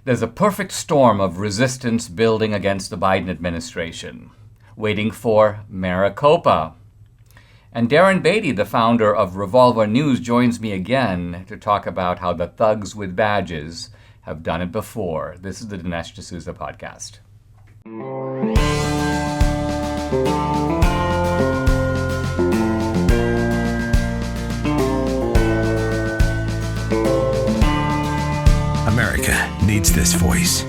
There's a perfect storm of resistance building against the Biden administration, waiting for Maricopa. And Darren Beattie, the founder of Revolver News, joins me again to talk about how the thugs with badges have done it before. This is the Dinesh D'Souza podcast. America needs this voice.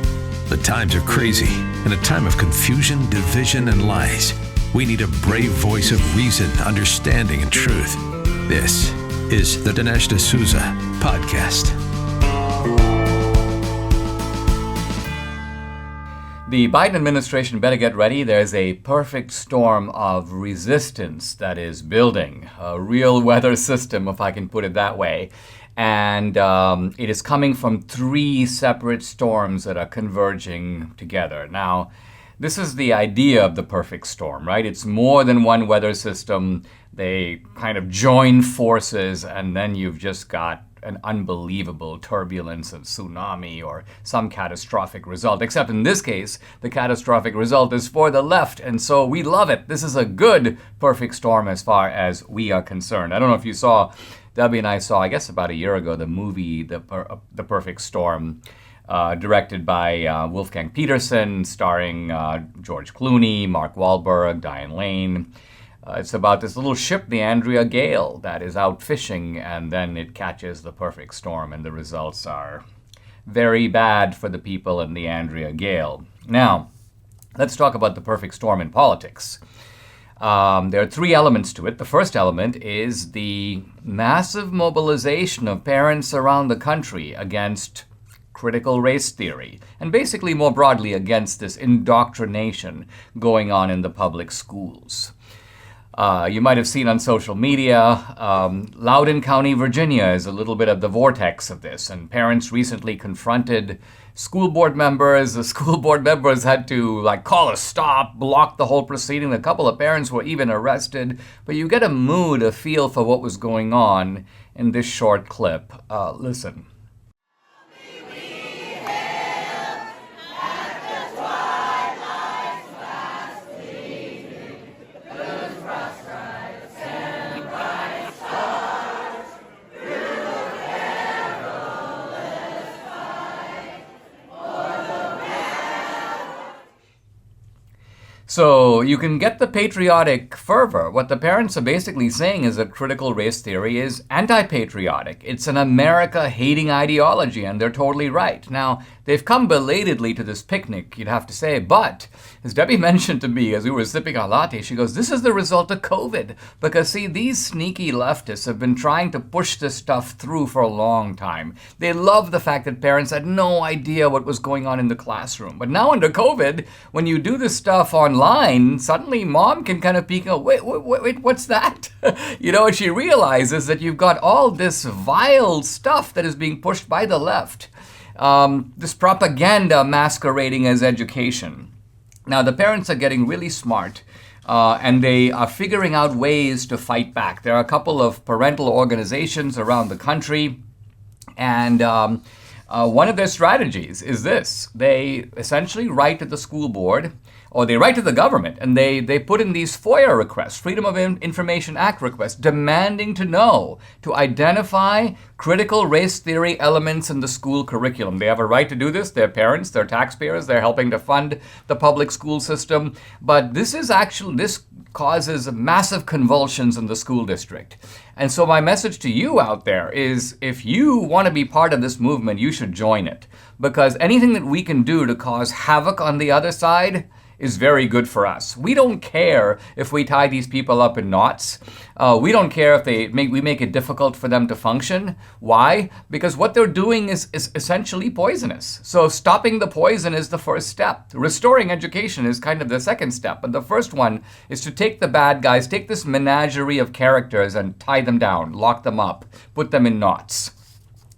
The times are crazy. In a time of confusion, division, and lies, we need a brave voice of reason, understanding, and truth. This is the Dinesh D'Souza podcast. The Biden administration better get ready. There's a perfect storm of resistance that is building. A real weather system, if I can put it that way. And it is coming from three separate storms that are converging together. Now, this is the idea of the perfect storm, right? It's more than one weather system. They kind of join forces, and then you've just got an unbelievable turbulence, a tsunami, or some catastrophic result. Except in this case, the catastrophic result is for the left, and so we love it. This is a good perfect storm as far as we are concerned. I don't know if you saw, Debbie and I saw, I guess about a year ago, the movie The Perfect Storm, directed by Wolfgang Peterson, starring George Clooney, Mark Wahlberg, Diane Lane. It's about this little ship, the Andrea Gale, that is out fishing, and then it catches the perfect storm, and the results are very bad for the people in the Andrea Gale. Now, let's talk about the perfect storm in politics. There are three elements to it. The first element is the massive mobilization of parents around the country against critical race theory, and basically more broadly against this indoctrination going on in the public schools. You might have seen on social media, Loudoun County, Virginia is a little bit of the vortex of this, and parents recently confronted school board members. The school board members had to call a stop, block the whole proceeding. A couple of parents were even arrested, but you get a feel for what was going on in this short clip. Listen. So you can get the patriotic fervor. What the parents are basically saying is that critical race theory is anti-patriotic. It's an America-hating ideology, and they're totally right. Now, they've come belatedly to this picnic, you'd have to say, but as Debbie mentioned to me as we were sipping our latte, she goes, this is the result of COVID. Because, see, these sneaky leftists have been trying to push this stuff through for a long time. They love the fact that parents had no idea what was going on in the classroom. But now under COVID, when you do this stuff online, suddenly mom can kind of peek and go, wait, what's that? And she realizes that you've got all this vile stuff that is being pushed by the left. This propaganda masquerading as education. Now, the parents are getting really smart, and they are figuring out ways to fight back. There are a couple of parental organizations around the country, and one of their strategies is this. They essentially write to the school board, or they write to the government, and they put in these FOIA requests, Freedom of Information Act requests, demanding to identify critical race theory elements in the school curriculum. They have a right to do this. They're parents, they're taxpayers, they're helping to fund the public school system. But this causes massive convulsions in the school district. And so my message to you out there is, if you want to be part of this movement, you should join it. Because anything that we can do to cause havoc on the other side is very good for us. We don't care if we tie these people up in knots. We don't care if we make it difficult for them to function. Why? Because what they're doing is essentially poisonous. So stopping the poison is the first step. Restoring education is kind of the second step. But the first one is to take the bad guys, take this menagerie of characters and tie them down, lock them up, put them in knots.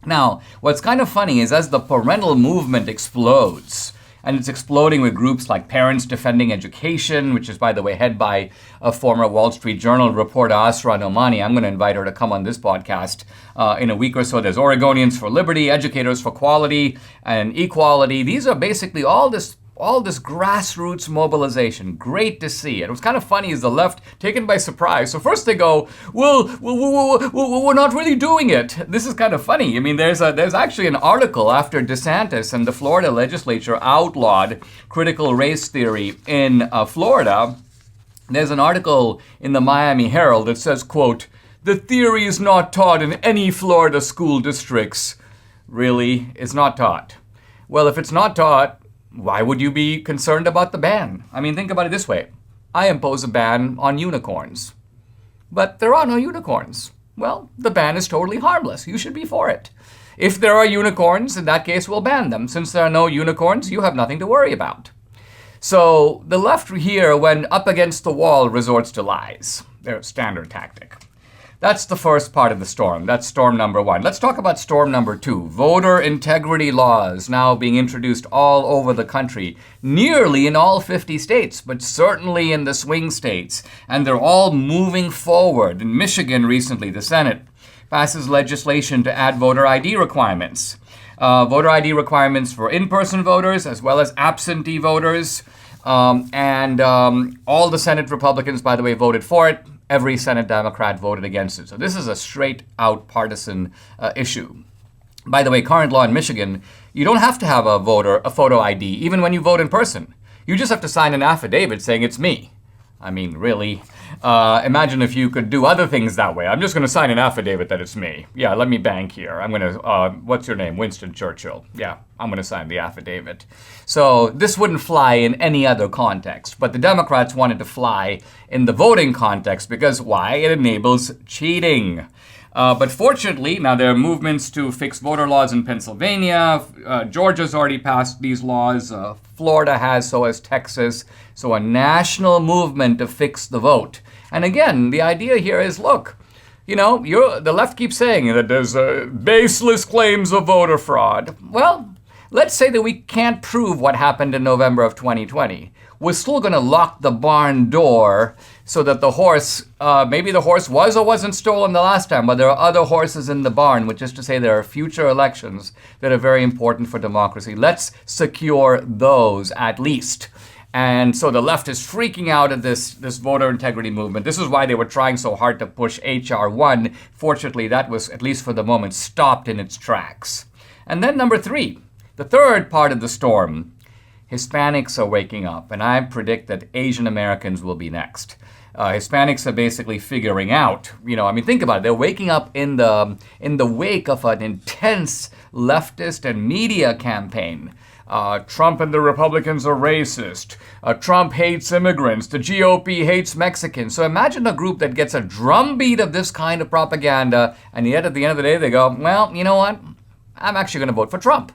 Now, what's kind of funny is as the parental movement explodes, And it's exploding with groups like Parents Defending Education, which is, by the way, head by a former Wall Street Journal reporter, Asra Nomani. I'm going to invite her to come on this podcast in a week or so. There's Oregonians for Liberty, Educators for Quality and Equality. These are basically all this grassroots mobilization. Great to see. And what's kind of funny is the left taken by surprise. So first they go, well, we're not really doing it. This is kind of funny. I mean, there's actually an article after DeSantis and the Florida legislature outlawed critical race theory in Florida. There's an article in the Miami Herald that says, quote, "The theory is not taught in any Florida school districts." Really? It's not taught. Well, if it's not taught, why would you be concerned about the ban? I mean, think about it this way. I impose a ban on unicorns, but there are no unicorns. Well, the ban is totally harmless. You should be for it. If there are unicorns, in that case, we'll ban them. Since there are no unicorns, you have nothing to worry about. So the left here, when up against the wall, resorts to lies. Their standard tactic. That's the first part of the storm. That's storm number one. Let's talk about storm number two. Voter integrity laws now being introduced all over the country, nearly in all 50 states, but certainly in the swing states. And they're all moving forward. In Michigan recently, the Senate passes legislation to add voter ID requirements. Voter ID requirements for in-person voters as well as absentee voters. All the Senate Republicans, by the way, voted for it. Every Senate Democrat voted against it. So this is a straight-out partisan issue. By the way, current law in Michigan, you don't have to have a photo ID, even when you vote in person. You just have to sign an affidavit saying it's me. I mean, really? Imagine if you could do other things that way. I'm just going to sign an affidavit that it's me. Yeah, let me bank here. I'm going to, what's your name? Winston Churchill. Yeah, I'm going to sign the affidavit. So this wouldn't fly in any other context. But the Democrats wanted to fly in the voting context because why? It enables cheating. But fortunately, now there are movements to fix voter laws in Pennsylvania. Georgia's already passed these laws. Florida has, so has Texas. So a national movement to fix the vote. And again, the idea here is, look, you know, the left keeps saying that there's baseless claims of voter fraud. Well, let's say that we can't prove what happened in November of 2020. We're still going to lock the barn door so that the horse, maybe the horse was or wasn't stolen the last time, but there are other horses in the barn, which is to say there are future elections that are very important for democracy. Let's secure those at least. And so the left is freaking out at this voter integrity movement. This is why they were trying so hard to push H.R. 1. Fortunately, that was, at least for the moment, stopped in its tracks. And then number three, the third part of the storm. Hispanics are waking up, and I predict that Asian Americans will be next. Hispanics are basically figuring out, think about it. They're waking up in the wake of an intense leftist and media campaign. Trump and the Republicans are racist. Trump hates immigrants. The GOP hates Mexicans. So imagine a group that gets a drumbeat of this kind of propaganda, and yet at the end of the day they go, well, you know what? I'm actually going to vote for Trump.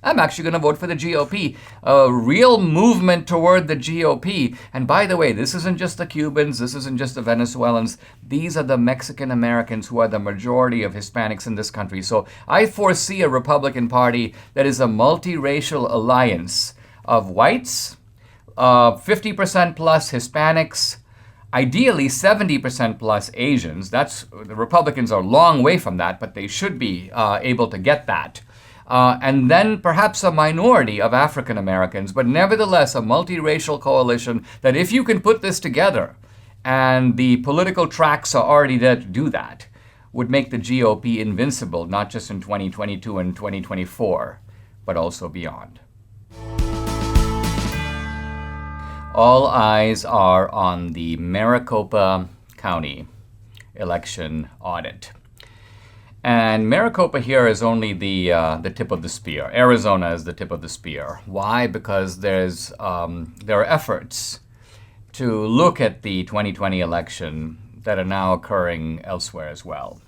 I'm actually going to vote for the GOP. A real movement toward the GOP. And by the way, this isn't just the Cubans. This isn't just the Venezuelans. These are the Mexican Americans who are the majority of Hispanics in this country. So I foresee a Republican Party that is a multiracial alliance of whites, 50% plus Hispanics, ideally 70% plus Asians. The Republicans are a long way from that, but they should be able to get that. And then perhaps a minority of African Americans, but nevertheless a multiracial coalition that if you can put this together, and the political tracks are already there to do that, would make the GOP invincible, not just in 2022 and 2024, but also beyond. All eyes are on the Maricopa County election audit. And Maricopa here is only the tip of the spear. Arizona is the tip of the spear. Why? Because there are efforts to look at the 2020 election that are now occurring elsewhere as well.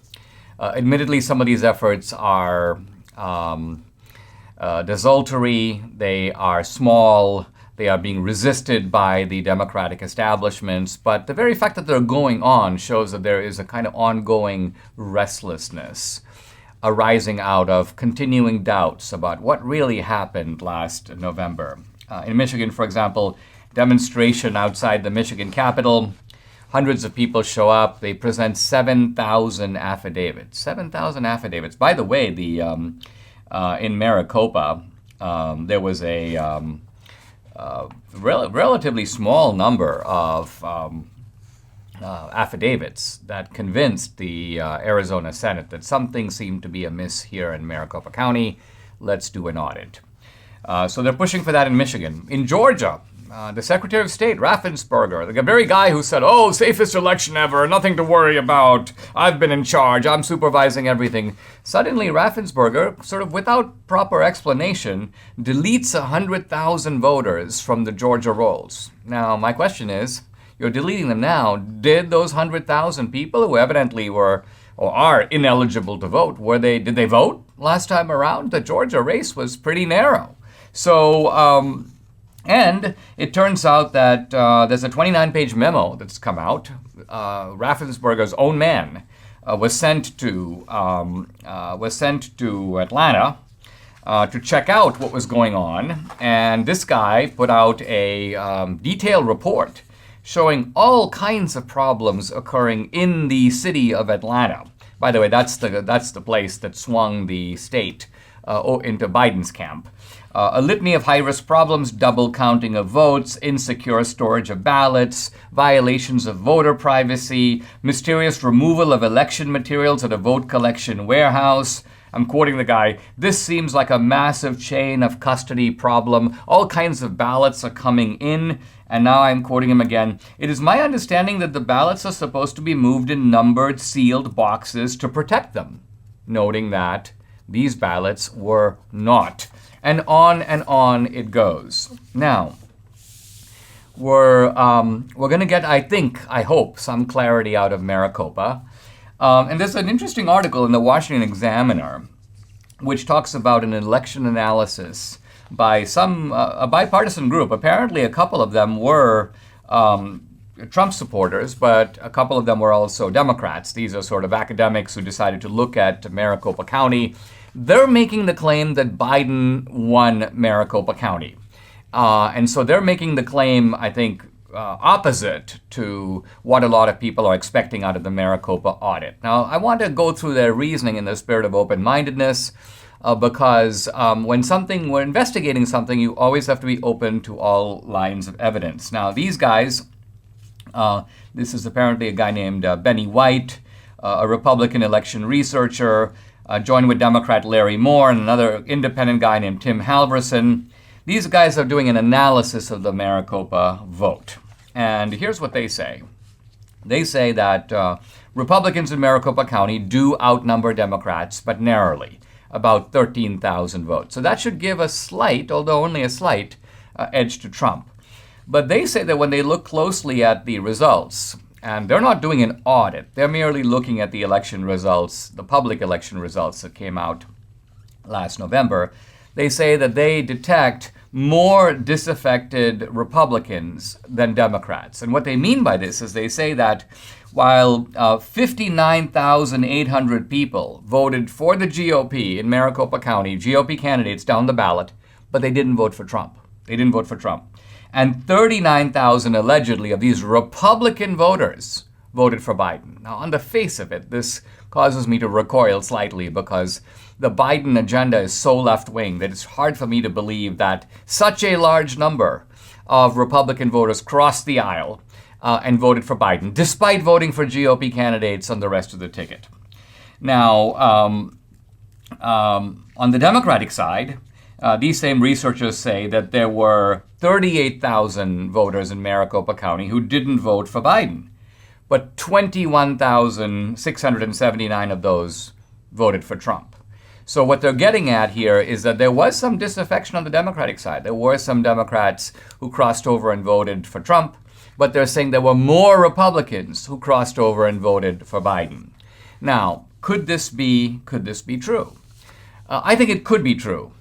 Admittedly, some of these efforts are desultory. They are small. They are being resisted by the Democratic establishments, but the very fact that they're going on shows that there is a kind of ongoing restlessness arising out of continuing doubts about what really happened last November. In Michigan, for example, demonstration outside the Michigan Capitol. Hundreds of people show up. They present 7,000 affidavits. 7,000 affidavits. By the way, in Maricopa, there was a relatively small number of affidavits that convinced the Arizona Senate that something seemed to be amiss here in Maricopa County. Let's do an audit. So they're pushing for that in Michigan. In Georgia, the Secretary of State, Raffensperger, the very guy who said, "Oh, safest election ever, nothing to worry about. I've been in charge. I'm supervising everything." Suddenly, Raffensperger, sort of without proper explanation, deletes 100,000 voters from the Georgia rolls. Now, my question is, you're deleting them now. Did those 100,000 people who evidently were or are ineligible to vote, did they vote last time around? The Georgia race was pretty narrow. So, and it turns out that there's a 29-page memo that's come out. Raffensperger's own man was sent to Atlanta to check out what was going on, and this guy put out a detailed report showing all kinds of problems occurring in the city of Atlanta. By the way, that's the place that swung the state into Biden's camp. A litany of high-risk problems: double counting of votes, insecure storage of ballots, violations of voter privacy, mysterious removal of election materials at a vote collection warehouse. I'm quoting the guy, "This seems like a massive chain of custody problem. All kinds of ballots are coming in." And now I'm quoting him again. "It is my understanding that the ballots are supposed to be moved in numbered, sealed boxes to protect them," noting that these ballots were not. And on it goes. Now, we're going to get, I hope, some clarity out of Maricopa. And there's an interesting article in the Washington Examiner which talks about an election analysis by a bipartisan group. Apparently, a couple of them were Trump supporters, but a couple of them were also Democrats. These are sort of academics who decided to look at Maricopa County. They're making the claim that Biden won Maricopa County. And so they're making the claim, I think, opposite to what a lot of people are expecting out of the Maricopa audit. Now, I want to go through their reasoning in the spirit of open-mindedness, because when we're investigating something, you always have to be open to all lines of evidence. Now, these guys, this is apparently a guy named Benny White, a Republican election researcher, joined with Democrat Larry Moore and another independent guy named Tim Halverson. These guys are doing an analysis of the Maricopa vote. And here's what they say. They say that Republicans in Maricopa County do outnumber Democrats, but narrowly, about 13,000 votes. So that should give a slight, although only a slight, edge to Trump. But they say that when they look closely at the results, and they're not doing an audit, they're merely looking at the election results, the public election results that came out last November, they say that they detect more disaffected Republicans than Democrats. And what they mean by this is they say that while 59,800 people voted for the GOP in Maricopa County, GOP candidates down the ballot, but they didn't vote for Trump. And 39,000 allegedly of these Republican voters voted for Biden. Now, on the face of it, this causes me to recoil slightly because the Biden agenda is so left-wing that it's hard for me to believe that such a large number of Republican voters crossed the aisle and voted for Biden, despite voting for GOP candidates on the rest of the ticket. Now, on the Democratic side, these same researchers say that there were 38,000 voters in Maricopa County who didn't vote for Biden, but 21,679 of those voted for Trump. So what they're getting at here is that there was some disaffection on the Democratic side. There were some Democrats who crossed over and voted for Trump, but they're saying there were more Republicans who crossed over and voted for Biden. Now, could this be true? I think it could be true.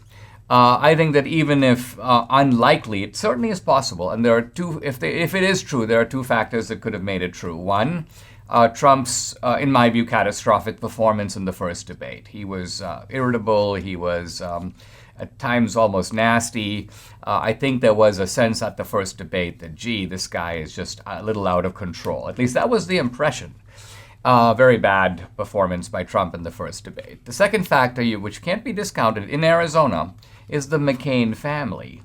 I think that even if unlikely, it certainly is possible. And there are if it is true, there are two factors that could have made it true. One, Trump's, in my view, catastrophic performance in the first debate. He was irritable. He was at times almost nasty. I think there was a sense at the first debate that, gee, this guy is just a little out of control. At least that was the impression. Very bad performance by Trump in the first debate. The second factor, which can't be discounted in Arizona, is the McCain family.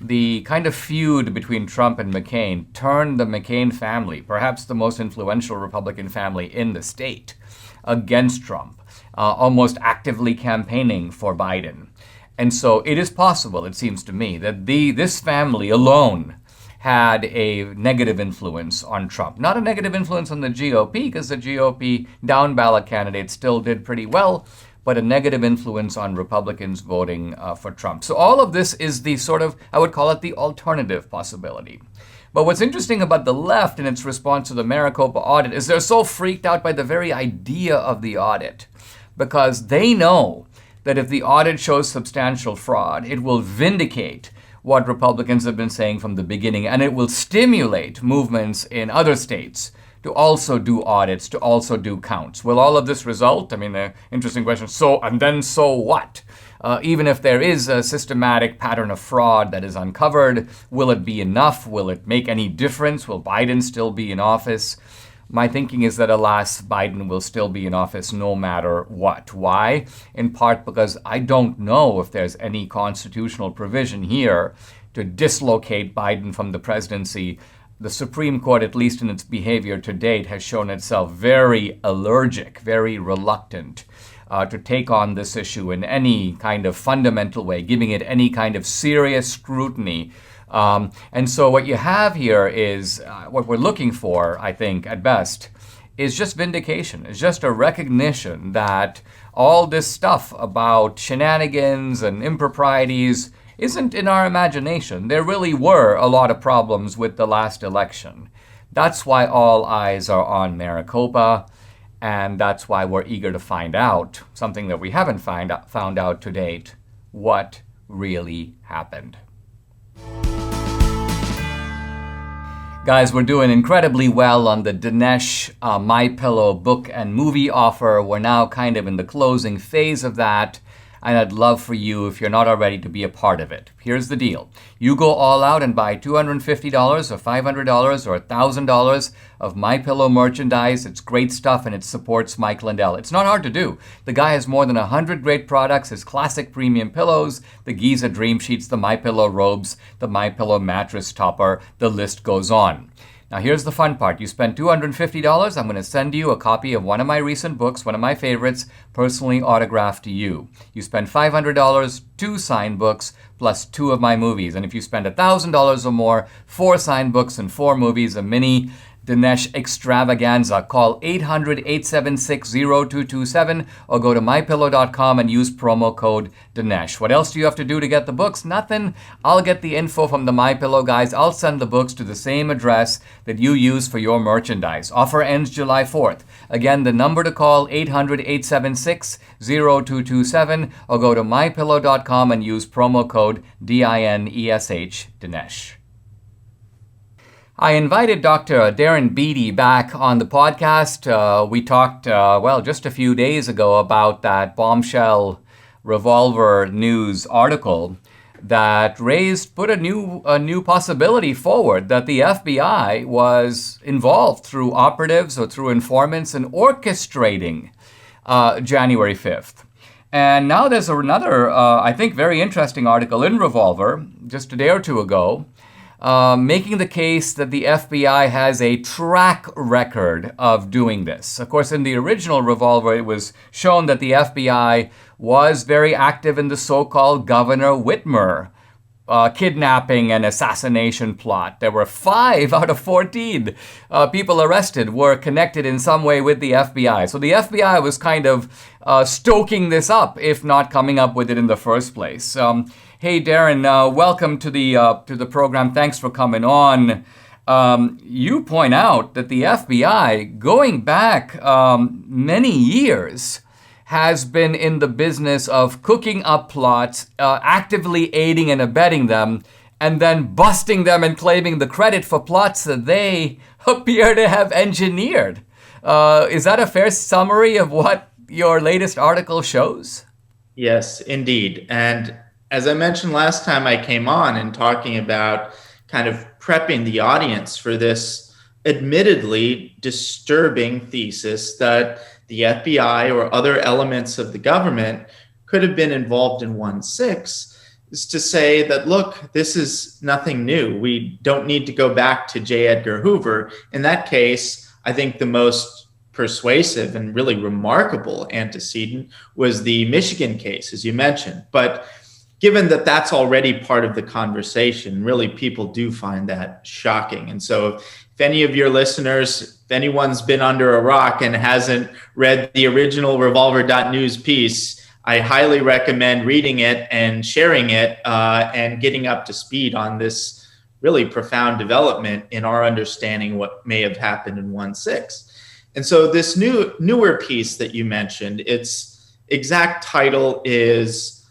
The kind of feud between Trump and McCain turned the McCain family, perhaps the most influential Republican family in the state, against Trump, almost actively campaigning for Biden. And so it is possible, it seems to me, that this family alone had a negative influence on Trump. Not a negative influence on the GOP, because the GOP down-ballot candidates still did pretty well, but a negative influence on Republicans voting for Trump. So all of this is the sort of, I would call it the alternative possibility. But what's interesting about the left in its response to the Maricopa audit is they're so freaked out by the very idea of the audit, because they know that if the audit shows substantial fraud, it will vindicate what Republicans have been saying from the beginning, and it will stimulate movements in other states to also do audits, to also do counts. Will all of this result? I mean, the interesting question. So what? Even if there is a systematic pattern of fraud that is uncovered, will it be enough? Will it make any difference? Will Biden still be in office? My thinking is that, alas, Biden will still be in office no matter what. Why? In part because I don't know if there's any constitutional provision here to dislocate Biden from the presidency. The Supreme Court, at least in its behavior to date, has shown itself very allergic, very reluctant to take on this issue in any kind of fundamental way, giving it any kind of serious scrutiny. And so what you have here is what we're looking for, I think, at best, is just vindication. It's just a recognition that all this stuff about shenanigans and improprieties isn't in our imagination. There really were a lot of problems with the last election. That's why all eyes are on Maricopa, and that's why we're eager to find out, something that we haven't found out to date, what really happened. Guys, we're doing incredibly well on the Dinesh MyPillow book and movie offer. We're now kind of in the closing phase of that, and I'd love for you, if you're not already, to be a part of it. Here's the deal. You go all out and buy $250 or $500 or $1,000 of MyPillow merchandise. It's great stuff, and it supports Mike Lindell. It's not hard to do. The guy has more than 100 great products, his classic premium pillows, the Giza Dream Sheets, the MyPillow robes, the MyPillow mattress topper. The list goes on. Now here's the fun part. You spend $250, I'm going to send you a copy of one of my recent books, one of my favorites, personally autographed to you. You spend $500, 2 signed books, plus 2 of my movies. And if you spend $1,000 or more, 4 signed books and 4 movies, a mini Dinesh extravaganza. Call 800-876-0227 or go to mypillow.com and use promo code Dinesh. What else do you have to do to get the books? Nothing. I'll get the info from the MyPillow guys. I'll send the books to the same address that you use for your merchandise. Offer ends July 4th. Again, the number to call, 800-876-0227 or go to mypillow.com and use promo code DINESH, Dinesh. I invited Dr. Darren Beattie back on the podcast. We talked, just a few days ago about that bombshell Revolver news article that put a new possibility forward, that the FBI was involved through operatives or through informants in orchestrating January 5th. And now there's another, I think, very interesting article in Revolver just a day or two ago, making the case that the FBI has a track record of doing this. Of course, in the original Revolver, it was shown that the FBI was very active in the so-called Governor Whitmer kidnapping and assassination plot. There were 5 out of 14 people arrested were connected in some way with the FBI. So the FBI was kind of stoking this up, if not coming up with it in the first place. Hey, Darren, welcome to the program. Thanks for coming on. You point out that the FBI, going back many years, has been in the business of cooking up plots, actively aiding and abetting them, and then busting them and claiming the credit for plots that they appear to have engineered. Is that a fair summary of what your latest article shows? Yes, indeed. And as I mentioned last time I came on and talking about kind of prepping the audience for this admittedly disturbing thesis that the FBI or other elements of the government could have been involved in 1/6, is to say that, look, this is nothing new. We don't need to go back to J. Edgar Hoover. In that case, I think the most persuasive and really remarkable antecedent was the Michigan case, as you mentioned. But given that that's already part of the conversation, really people do find that shocking. And so if any of your listeners, if anyone's been under a rock and hasn't read the original Revolver.news piece, I highly recommend reading it and sharing it and getting up to speed on this really profound development in our understanding what may have happened in 1/6. And so this newer piece that you mentioned, its exact title is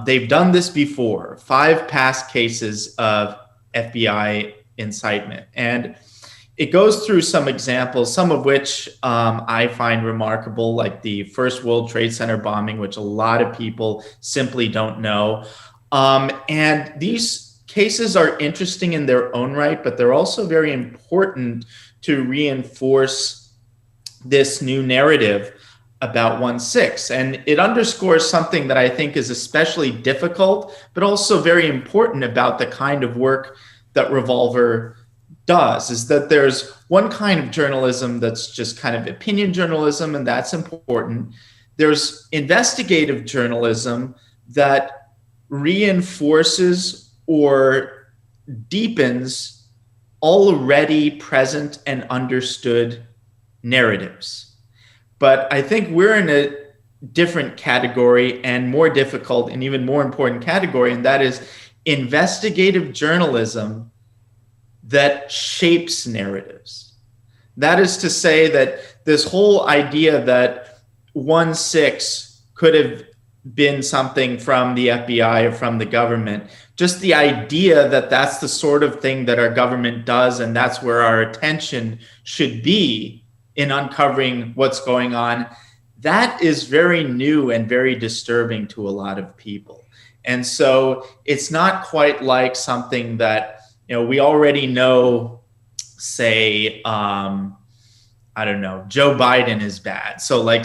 They've Done This Before, 5 Past Cases of FBI Incitement. And it goes through some examples, some of which I find remarkable, like the first World Trade Center bombing, which a lot of people simply don't know. And these cases are interesting in their own right, but they're also very important to reinforce this new narrative about 1/6. And it underscores something that I think is especially difficult, but also very important about the kind of work that Revolver does, is that there's one kind of journalism that's just kind of opinion journalism, and that's important. There's investigative journalism that reinforces or deepens already present and understood narratives. But I think we're in a different category and more difficult and even more important category, and that is investigative journalism that shapes narratives. That is to say that this whole idea that 1/6 could have been something from the FBI or from the government, just the idea that that's the sort of thing that our government does and that's where our attention should be in uncovering what's going on, that is very new and very disturbing to a lot of people. And so it's not quite like something that we already know, say, I don't know, Joe Biden is bad. So like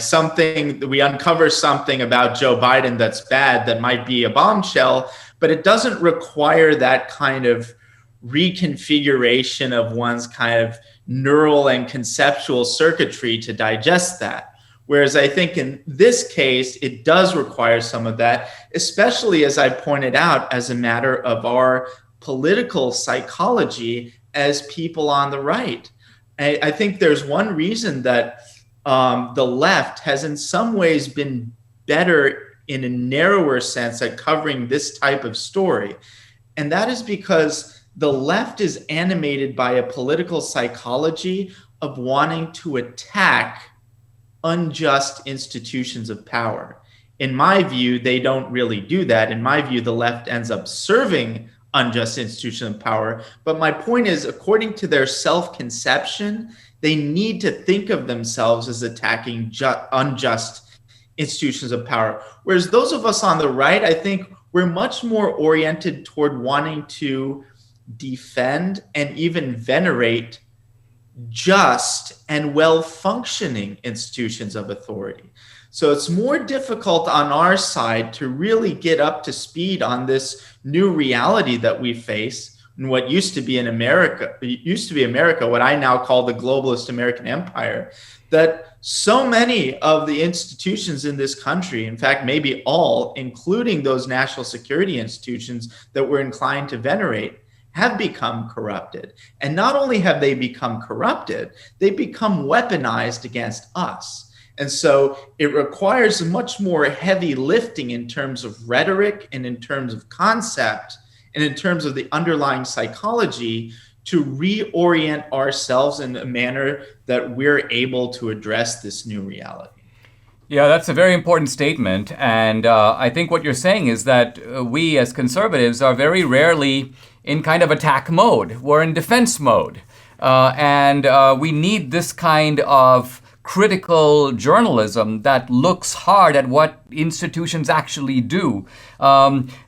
we uncover something about Joe Biden that's bad that might be a bombshell, but it doesn't require that kind of reconfiguration of one's kind of neural and conceptual circuitry to digest that. Whereas I think in this case, it does require some of that, especially as I pointed out, as a matter of our political psychology as people on the right. I think there's one reason that the left has in some ways been better in a narrower sense at covering this type of story. And that is because the left is animated by a political psychology of wanting to attack unjust institutions of power. In my view, they don't really do that. In my view, the left ends up serving unjust institution of power. But my point is, according to their self-conception, they need to think of themselves as attacking unjust institutions of power. Whereas those of us on the right, I think we're much more oriented toward wanting to defend and even venerate just and well-functioning institutions of authority. So it's more difficult on our side to really get up to speed on this new reality that we face in what used to be America, what I now call the globalist American empire, that so many of the institutions in this country, in fact, maybe all, including those national security institutions that we're inclined to venerate, have become corrupted. And not only have they become corrupted, they become weaponized against us. And so it requires much more heavy lifting in terms of rhetoric and in terms of concept and in terms of the underlying psychology to reorient ourselves in a manner that we're able to address this new reality. Yeah, that's a very important statement. And I think what you're saying is that we as conservatives are very rarely in kind of attack mode. We're in defense mode. And we need this kind of critical journalism that looks hard at what institutions actually do.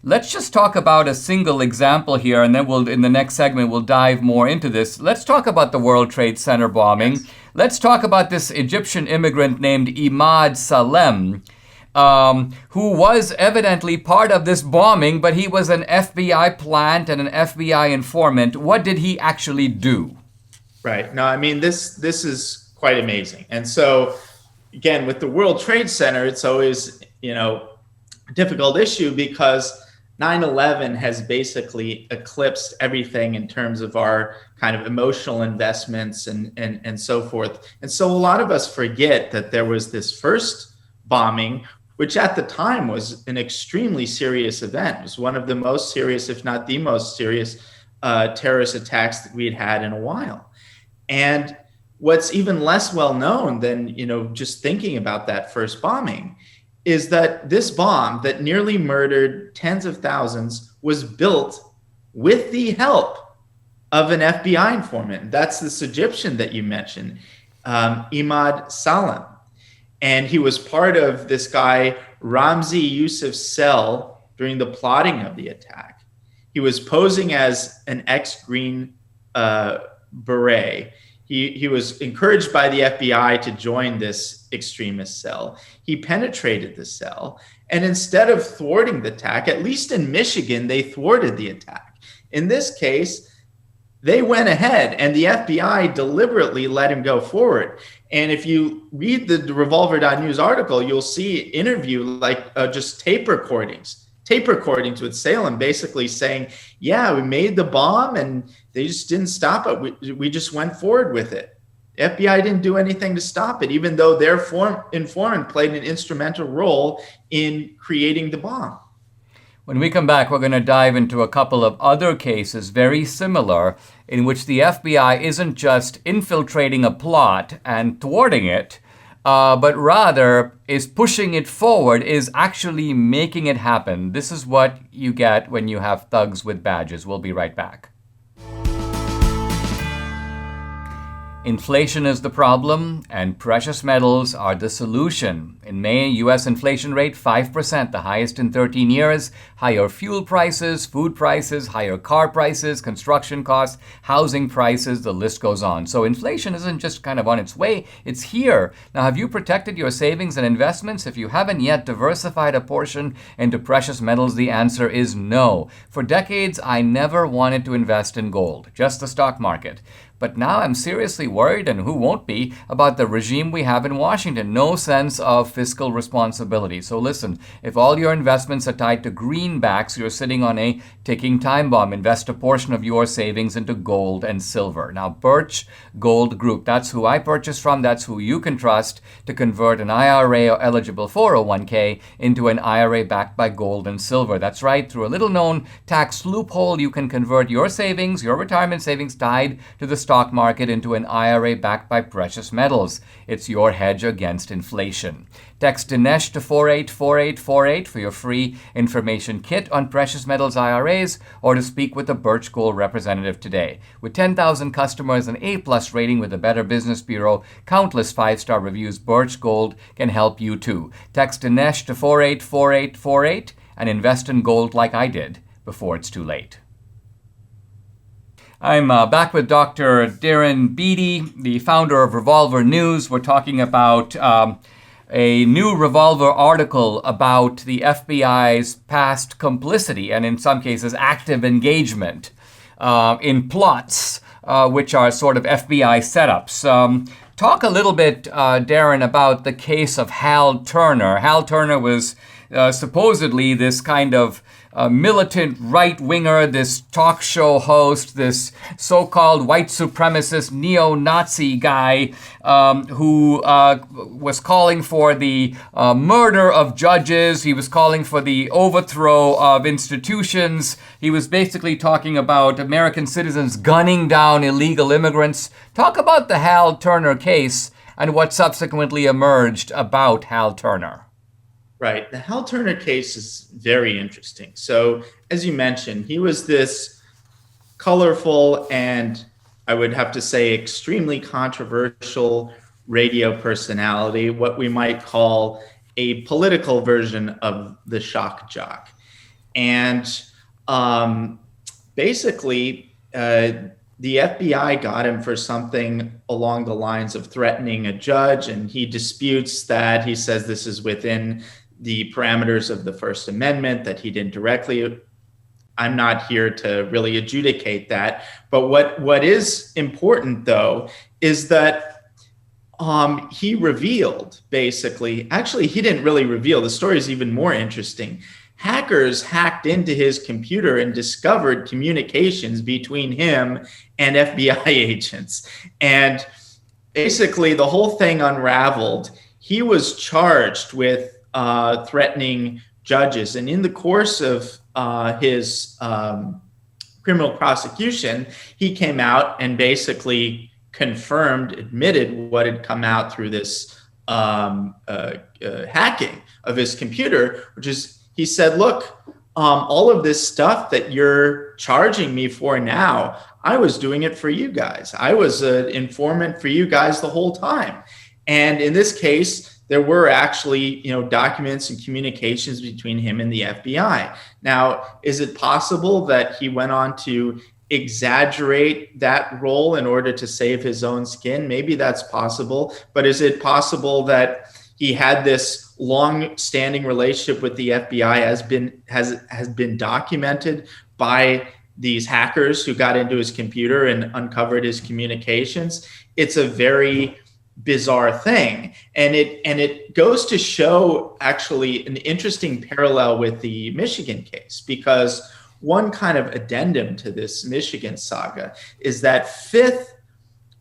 Let's just talk about a single example here, and then in the next segment, we'll dive more into this. Let's talk about the World Trade Center bombing. Yes. Let's talk about this Egyptian immigrant named Imad Salem, who was evidently part of this bombing, but he was an FBI plant and an FBI informant. What did he actually do? Right. No, I mean, this is quite amazing. And so, again, with the World Trade Center, it's always, a difficult issue because 9/11 has basically eclipsed everything in terms of our kind of emotional investments and so forth. And so a lot of us forget that there was this first bombing, which at the time was an extremely serious event. It was one of the most serious, if not the most serious, terrorist attacks that we had had in a while. And what's even less well known than, just thinking about that first bombing is that this bomb that nearly murdered tens of thousands was built with the help of an FBI informant. That's this Egyptian that you mentioned, Imad Salem. And he was part of this guy, Ramzi Yusuf's cell during the plotting of the attack. He was posing as an ex-Green Beret. He was encouraged by the FBI to join this extremist cell. He penetrated the cell, and instead of thwarting the attack, at least in Michigan, they thwarted the attack. In this case, they went ahead, and the FBI deliberately let him go forward. And if you read the Revolver.news article, you'll see interview just tape recordings with Salem basically saying, yeah, we made the bomb and they just didn't stop it. We just went forward with it. The FBI didn't do anything to stop it, even though their informant played an instrumental role in creating the bomb. When we come back, we're going to dive into a couple of other cases very similar in which the FBI isn't just infiltrating a plot and thwarting it, but rather is pushing it forward, is actually making it happen. This is what you get when you have thugs with badges. We'll be right back. Inflation is the problem, and precious metals are the solution. In May, U.S. inflation rate 5%, the highest in 13 years. Higher fuel prices, food prices, higher car prices, construction costs, housing prices, the list goes on. So inflation isn't just kind of on its way, it's here. Now, have you protected your savings and investments? If you haven't yet diversified a portion into precious metals, the answer is no. For decades, I never wanted to invest in gold, just the stock market. But now I'm seriously worried, and who won't be, about the regime we have in Washington. No sense of fiscal responsibility. So listen, if all your investments are tied to greenbacks, you're sitting on a ticking time bomb. Invest a portion of your savings into gold and silver. Now, Birch Gold Group, that's who I purchased from. That's who you can trust to convert an IRA or eligible 401k into an IRA backed by gold and silver. That's right. Through a little-known tax loophole, you can convert your savings, your retirement savings tied to the stock market into an IRA backed by precious metals. It's your hedge against inflation. Text Dinesh to 484848 for your free information kit on precious metals IRAs, or to speak with a Birch Gold representative today. With 10,000 customers, an A+ rating with the Better Business Bureau, countless 5-star reviews, Birch Gold can help you too. Text Dinesh to 484848 and invest in gold like I did before it's too late. I'm back with Dr. Darren Beattie, the founder of Revolver News. We're talking about a new Revolver article about the FBI's past complicity and in some cases active engagement in plots, which are sort of FBI setups. Talk a little bit, Darren, about the case of Hal Turner. Hal Turner was supposedly this kind of militant right-winger, this talk show host, this so-called white supremacist neo-Nazi guy who was calling for the murder of judges. He was calling for the overthrow of institutions. He was basically talking about American citizens gunning down illegal immigrants. Talk about the Hal Turner case and what subsequently emerged about Hal Turner. Right. The Hal Turner case is very interesting. So, as you mentioned, he was this colorful and I would have to say extremely controversial radio personality, what we might call a political version of the shock jock. And basically, the FBI got him for something along the lines of threatening a judge, and he disputes that. He says this is within the parameters of the First Amendment, that he didn't directly. I'm not here to really adjudicate that. But what is important, though, is that he revealed, basically, actually, he didn't really reveal. The story is even more interesting. Hackers hacked into his computer and discovered communications between him and FBI agents. And basically, the whole thing unraveled. He was charged with threatening judges. And in the course of his criminal prosecution, he came out and basically admitted what had come out through this hacking of his computer, which is, he said, look, all of this stuff that you're charging me for now, I was doing it for you guys. I was an informant for you guys the whole time. And in this case, there were actually, documents and communications between him and the FBI. Now, is it possible that he went on to exaggerate that role in order to save his own skin? Maybe that's possible. But is it possible that he had this long-standing relationship with the FBI has been documented by these hackers who got into his computer and uncovered his communications? It's a very bizarre thing, and it goes to show actually an interesting parallel with the Michigan case, because one kind of addendum to this Michigan saga is that fifth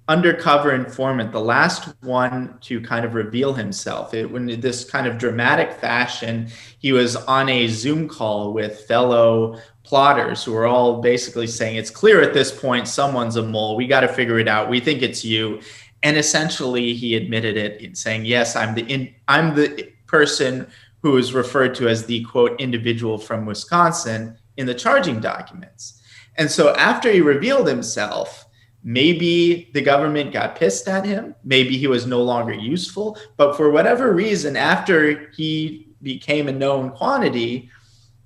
undercover informant, the last one to kind of reveal himself. In this kind of dramatic fashion, he was on a Zoom call with fellow plotters who were all basically saying, it's clear at this point, someone's a mole. We got to figure it out. We think it's you. And essentially he admitted it, saying, yes, I'm the person who is referred to as the, quote, individual from Wisconsin in the charging documents. And so after he revealed himself, maybe the government got pissed at him. Maybe he was no longer useful. But for whatever reason, after he became a known quantity,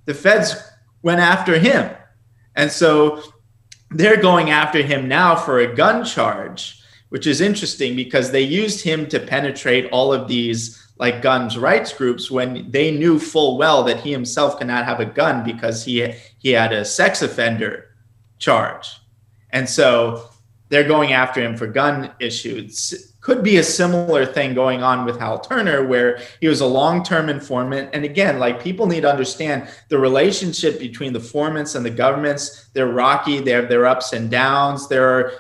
the feds went after him. And so they're going after him now for a gun charge, which is interesting because they used him to penetrate all of these like guns rights groups when they knew full well that he himself cannot have a gun because he had a sex offender charge. And so they're going after him for gun issues. Could be a similar thing going on with Hal Turner, where he was a long-term informant. And again, like, people need to understand the relationship between the informants and the governments. They're rocky. They have their ups and downs. They're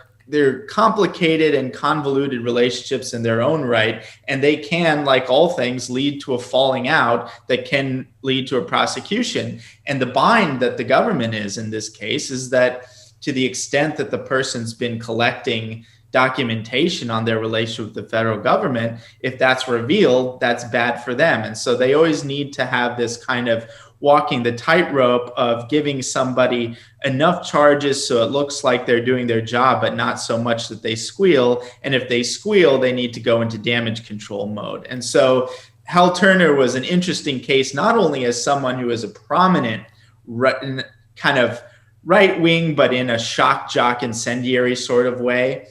complicated and convoluted relationships in their own right. And they can, like all things, lead to a falling out that can lead to a prosecution. And the bind that the government is in this case is that to the extent that the person's been collecting documentation on their relationship with the federal government, if that's revealed, that's bad for them. And so they always need to have this kind of walking the tightrope of giving somebody enough charges so it looks like they're doing their job, but not so much that they squeal. And if they squeal, they need to go into damage control mode. And so Hal Turner was an interesting case, not only as someone who is a prominent kind of right wing, but in a shock jock incendiary sort of way,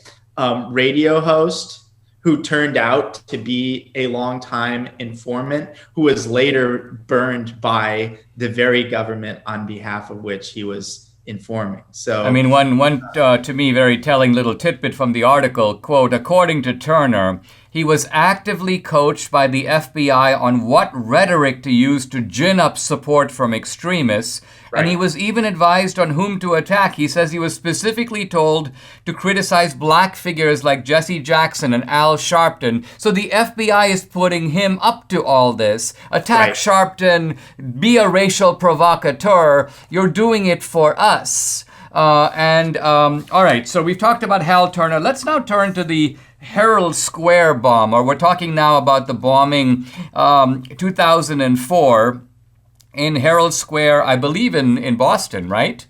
radio host who turned out to be a longtime informant who was later burned by the very government on behalf of which he was informing. So, I mean, one to me very telling little tidbit from the article, quote, according to Turner, he was actively coached by the FBI on what rhetoric to use to gin up support from extremists, right. And he was even advised on whom to attack. He says he was specifically told to criticize black figures like Jesse Jackson and Al Sharpton. So the FBI is putting him up to all this. Attack right. Sharpton, be a racial provocateur. You're doing it for us. All right, so we've talked about Hal Turner. Let's now turn to the Herald Square bomb, or we're talking now about the bombing 2004 in Herald Square, I believe in Boston, right?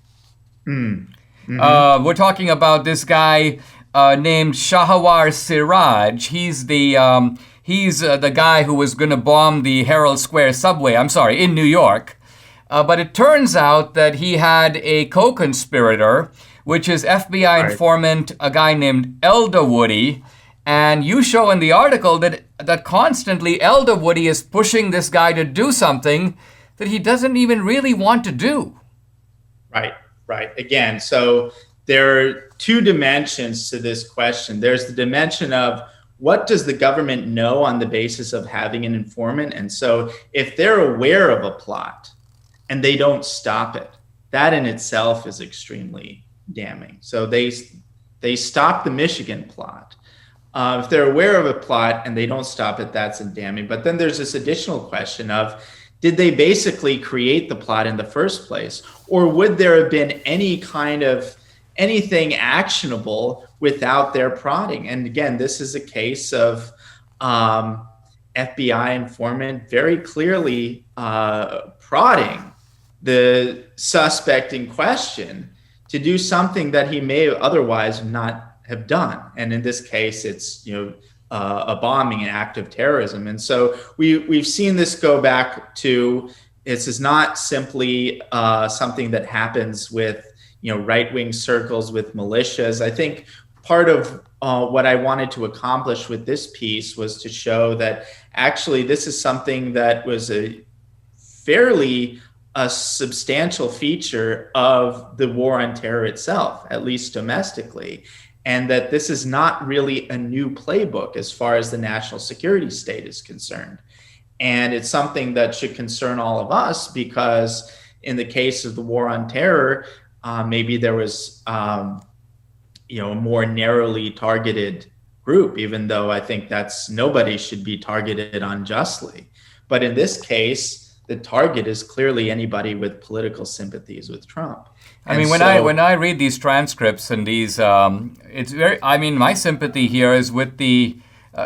Mm-hmm. We're talking about this guy named Shahawar Siraj. He's the guy who was going to bomb the Herald Square subway, in New York. But it turns out that he had a co-conspirator, which is FBI informant, a guy named Elderwoody. And you show in the article that constantly Elderwoody is pushing this guy to do something that he doesn't even really want to do. Right. Again, so there are two dimensions to this question. There's the dimension of what does the government know on the basis of having an informant? And so if they're aware of a plot and they don't stop it, that in itself is extremely damning. So they stop the Michigan plot. If they're aware of a plot and they don't stop it, that's damning. But then there's this additional question of, did they basically create the plot in the first place? Or would there have been any kind of anything actionable without their prodding? And again, this is a case of FBI informant very clearly prodding the suspect in question to do something that he may otherwise not have done. And in this case, it's a bombing, an act of terrorism. And so we've seen this go back to, this is not simply something that happens with right-wing circles, with militias. I think part of what I wanted to accomplish with this piece was to show that actually this is something that was a substantial feature of the war on terror itself, at least domestically, and that this is not really a new playbook as far as the national security state is concerned. And it's something that should concern all of us, because in the case of the war on terror, maybe there was a more narrowly targeted group, even though I think nobody should be targeted unjustly. But in this case, the target is clearly anybody with political sympathies with Trump. When I read these transcripts and these, it's very. My sympathy here is with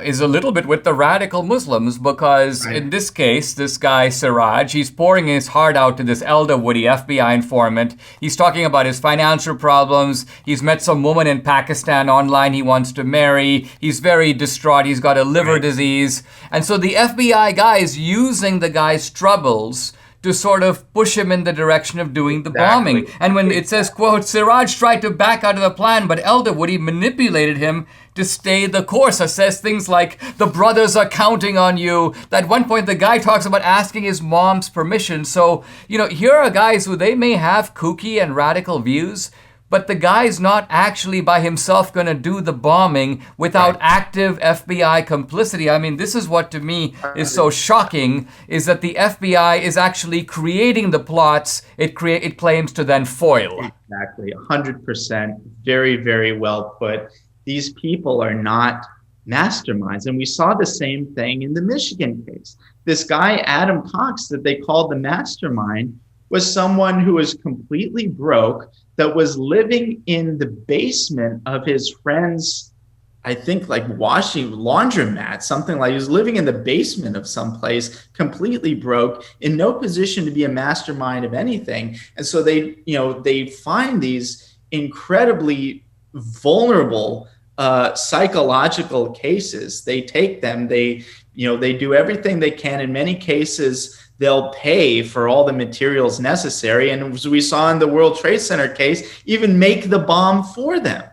is a little bit with the radical Muslims, because in this case, this guy Siraj, he's pouring his heart out to this Elderwoody FBI informant. He's talking about his financial problems. He's met some woman in Pakistan online he wants to marry. He's very distraught. He's got a liver disease. And so the FBI guy is using the guy's troubles to sort of push him in the direction of doing the bombing. And when it says, quote, Siraj tried to back out of the plan, but Elderwoody manipulated him to stay the course. It says things like, the brothers are counting on you. At one point, the guy talks about asking his mom's permission. So, here are guys who they may have kooky and radical views, but the guy's not actually by himself going to do the bombing without active FBI complicity. This is what to me is so shocking, is that the FBI is actually creating the plots it claims to then foil. Exactly, 100%. Very, very well put. These people are not masterminds. And we saw the same thing in the Michigan case. This guy, Adam Cox, that they called the mastermind, was someone who was completely broke, that was living in the basement of his friend's, I think, like washing laundromat, something like, he was living in the basement of some place, completely broke, in no position to be a mastermind of anything. And so they find these incredibly vulnerable psychological cases. They take them, they do everything they can. In many cases, they'll pay for all the materials necessary. And as we saw in the World Trade Center case, even make the bomb for them.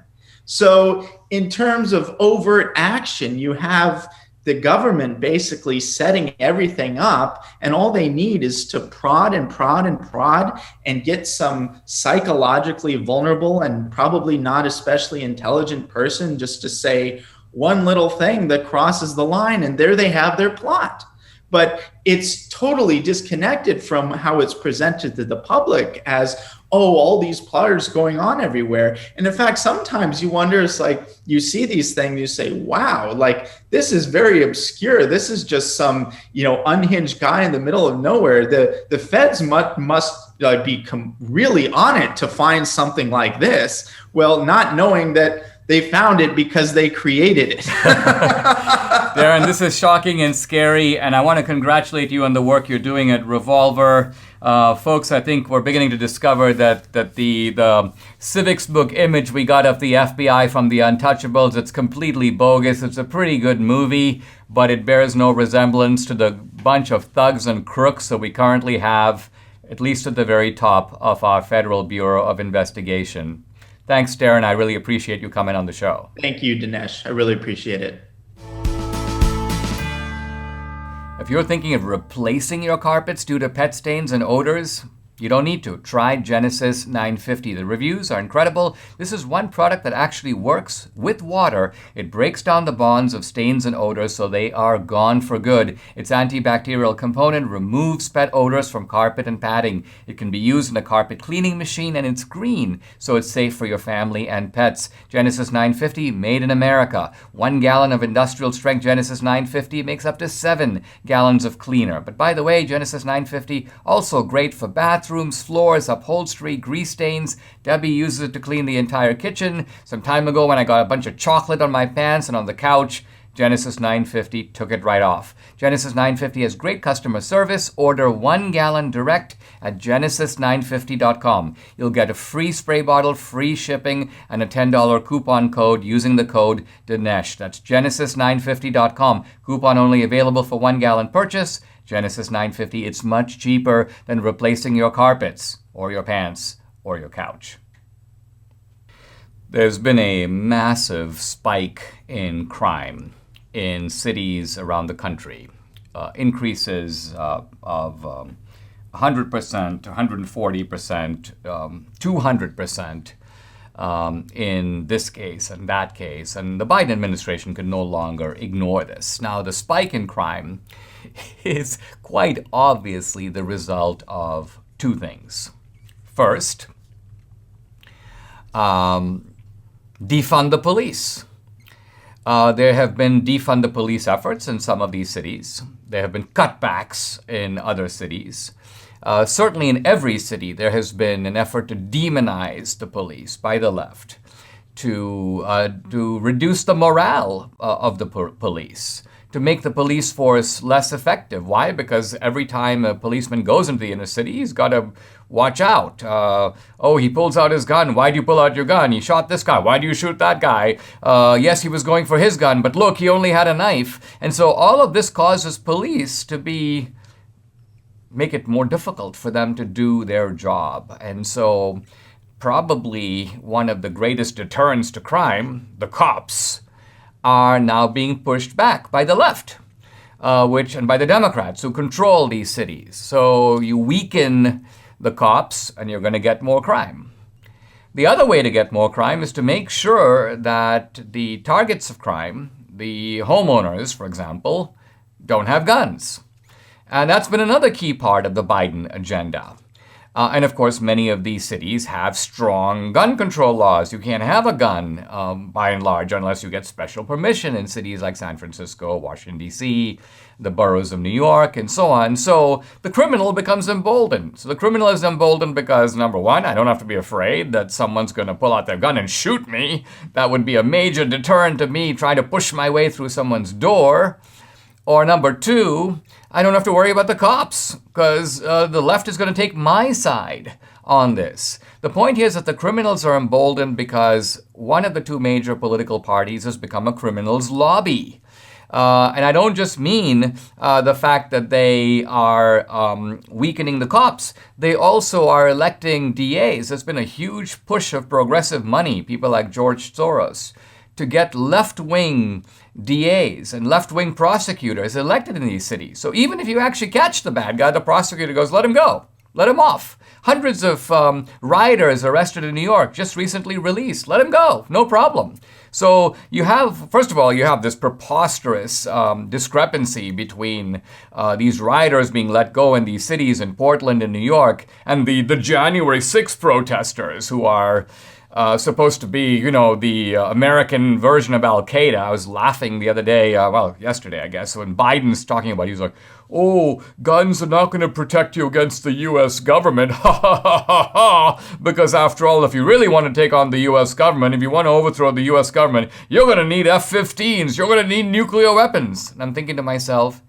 So in terms of overt action, you have the government basically setting everything up, and all they need is to prod and get some psychologically vulnerable and probably not especially intelligent person just to say one little thing that crosses the line, and there they have their plot. But it's totally disconnected from how it's presented to the public as, all these plotters going on everywhere. And in fact, sometimes you wonder, it's like, you see these things, you say, wow, like, this is very obscure. This is just some, unhinged guy in the middle of nowhere. The feds must be really on it to find something like this. Well, not knowing that They found it because they created it. Darren, this is shocking and scary, and I want to congratulate you on the work you're doing at Revolver. Folks, I think we're beginning to discover that the civics book image we got of the FBI from The Untouchables, it's completely bogus. It's a pretty good movie, but it bears no resemblance to the bunch of thugs and crooks that we currently have, at least at the very top of our Federal Bureau of Investigation. Thanks, Darren. I really appreciate you coming on the show. Thank you, Dinesh. I really appreciate it. If you're thinking of replacing your carpets due to pet stains and odors, you don't need to. Try Genesis 950. The reviews are incredible. This is one product that actually works with water. It breaks down the bonds of stains and odors so they are gone for good. Its antibacterial component removes pet odors from carpet and padding. It can be used in a carpet cleaning machine, and it's green, so it's safe for your family and pets. Genesis 950, made in America. 1 gallon of industrial strength Genesis 950 makes up to 7 gallons of cleaner. But by the way, Genesis 950 also great for bathrooms, floors, upholstery, grease stains. Debbie uses it to clean the entire kitchen. Some time ago when I got a bunch of chocolate on my pants and on the couch, Genesis 950 took it right off. Genesis 950 has great customer service. Order 1 gallon direct at genesis950.com. You'll get a free spray bottle, free shipping, and a $10 coupon code using the code Dinesh. That's genesis950.com. Coupon only available for 1 gallon purchase. Genesis 950, it's much cheaper than replacing your carpets or your pants or your couch. There's been a massive spike in crime in cities around the country. Increases of 100%, 140%, 200% in this case and that case. And the Biden administration can no longer ignore this. Now, the spike in crime is quite obviously the result of two things. First, defund the police. There have been defund the police efforts in some of these cities. There have been cutbacks in other cities. Certainly in every city, there has been an effort to demonize the police by the left, to reduce the morale of the police, to make the police force less effective. Why? Because every time a policeman goes into the inner city, he's got to watch out. He pulls out his gun. Why do you pull out your gun? He shot this guy. Why do you shoot that guy? Yes, he was going for his gun, but look, he only had a knife. And so all of this causes police to make it more difficult for them to do their job. And so probably one of the greatest deterrents to crime, the cops, are now being pushed back by the left, and by the Democrats who control these cities. So you weaken the cops and you're going to get more crime. The other way to get more crime is to make sure that the targets of crime, the homeowners, for example, don't have guns. And that's been another key part of the Biden agenda. And of course, many of these cities have strong gun control laws. You can't have a gun, by and large, unless you get special permission in cities like San Francisco, Washington, D.C., the boroughs of New York, and so on. So the criminal becomes emboldened. So the criminal is emboldened because, number one, I don't have to be afraid that someone's going to pull out their gun and shoot me. That would be a major deterrent to me trying to push my way through someone's door. Or number two, I don't have to worry about the cops because the left is going to take my side on this. The point here is that the criminals are emboldened because one of the two major political parties has become a criminals lobby. And I don't just mean the fact that they are weakening the cops. They also are electing DAs. There's been a huge push of progressive money, people like George Soros, to get left-wing DAs and left-wing prosecutors elected in these cities. So even if you actually catch the bad guy, the prosecutor goes, let him go, let him off. Hundreds of rioters arrested in New York just recently released. Let him go, no problem. So you have, first of all, you have this preposterous discrepancy between these rioters being let go in these cities in Portland and New York and the January 6th protesters who are supposed to be, the American version of Al-Qaeda. I was laughing the other day, yesterday, I guess, when Biden's talking about it. He's like, oh, guns are not going to protect you against the U.S. government. Ha ha ha ha ha. Because after all, if you really want to take on the U.S. government, if you want to overthrow the U.S. government, you're going to need F-15s. You're going to need nuclear weapons. And I'm thinking to myself,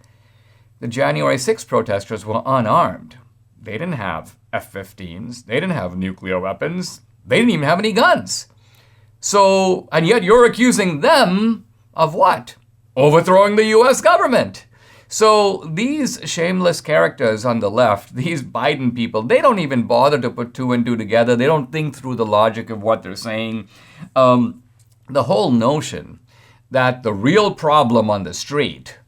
the January 6th protesters were unarmed. They didn't have F-15s. They didn't have nuclear weapons. They didn't even have any guns. So, and yet you're accusing them of what? Overthrowing the U.S. government. So these shameless characters on the left, these Biden people, they don't even bother to put two and two together. They don't think through the logic of what they're saying. The whole notion that the real problem on the street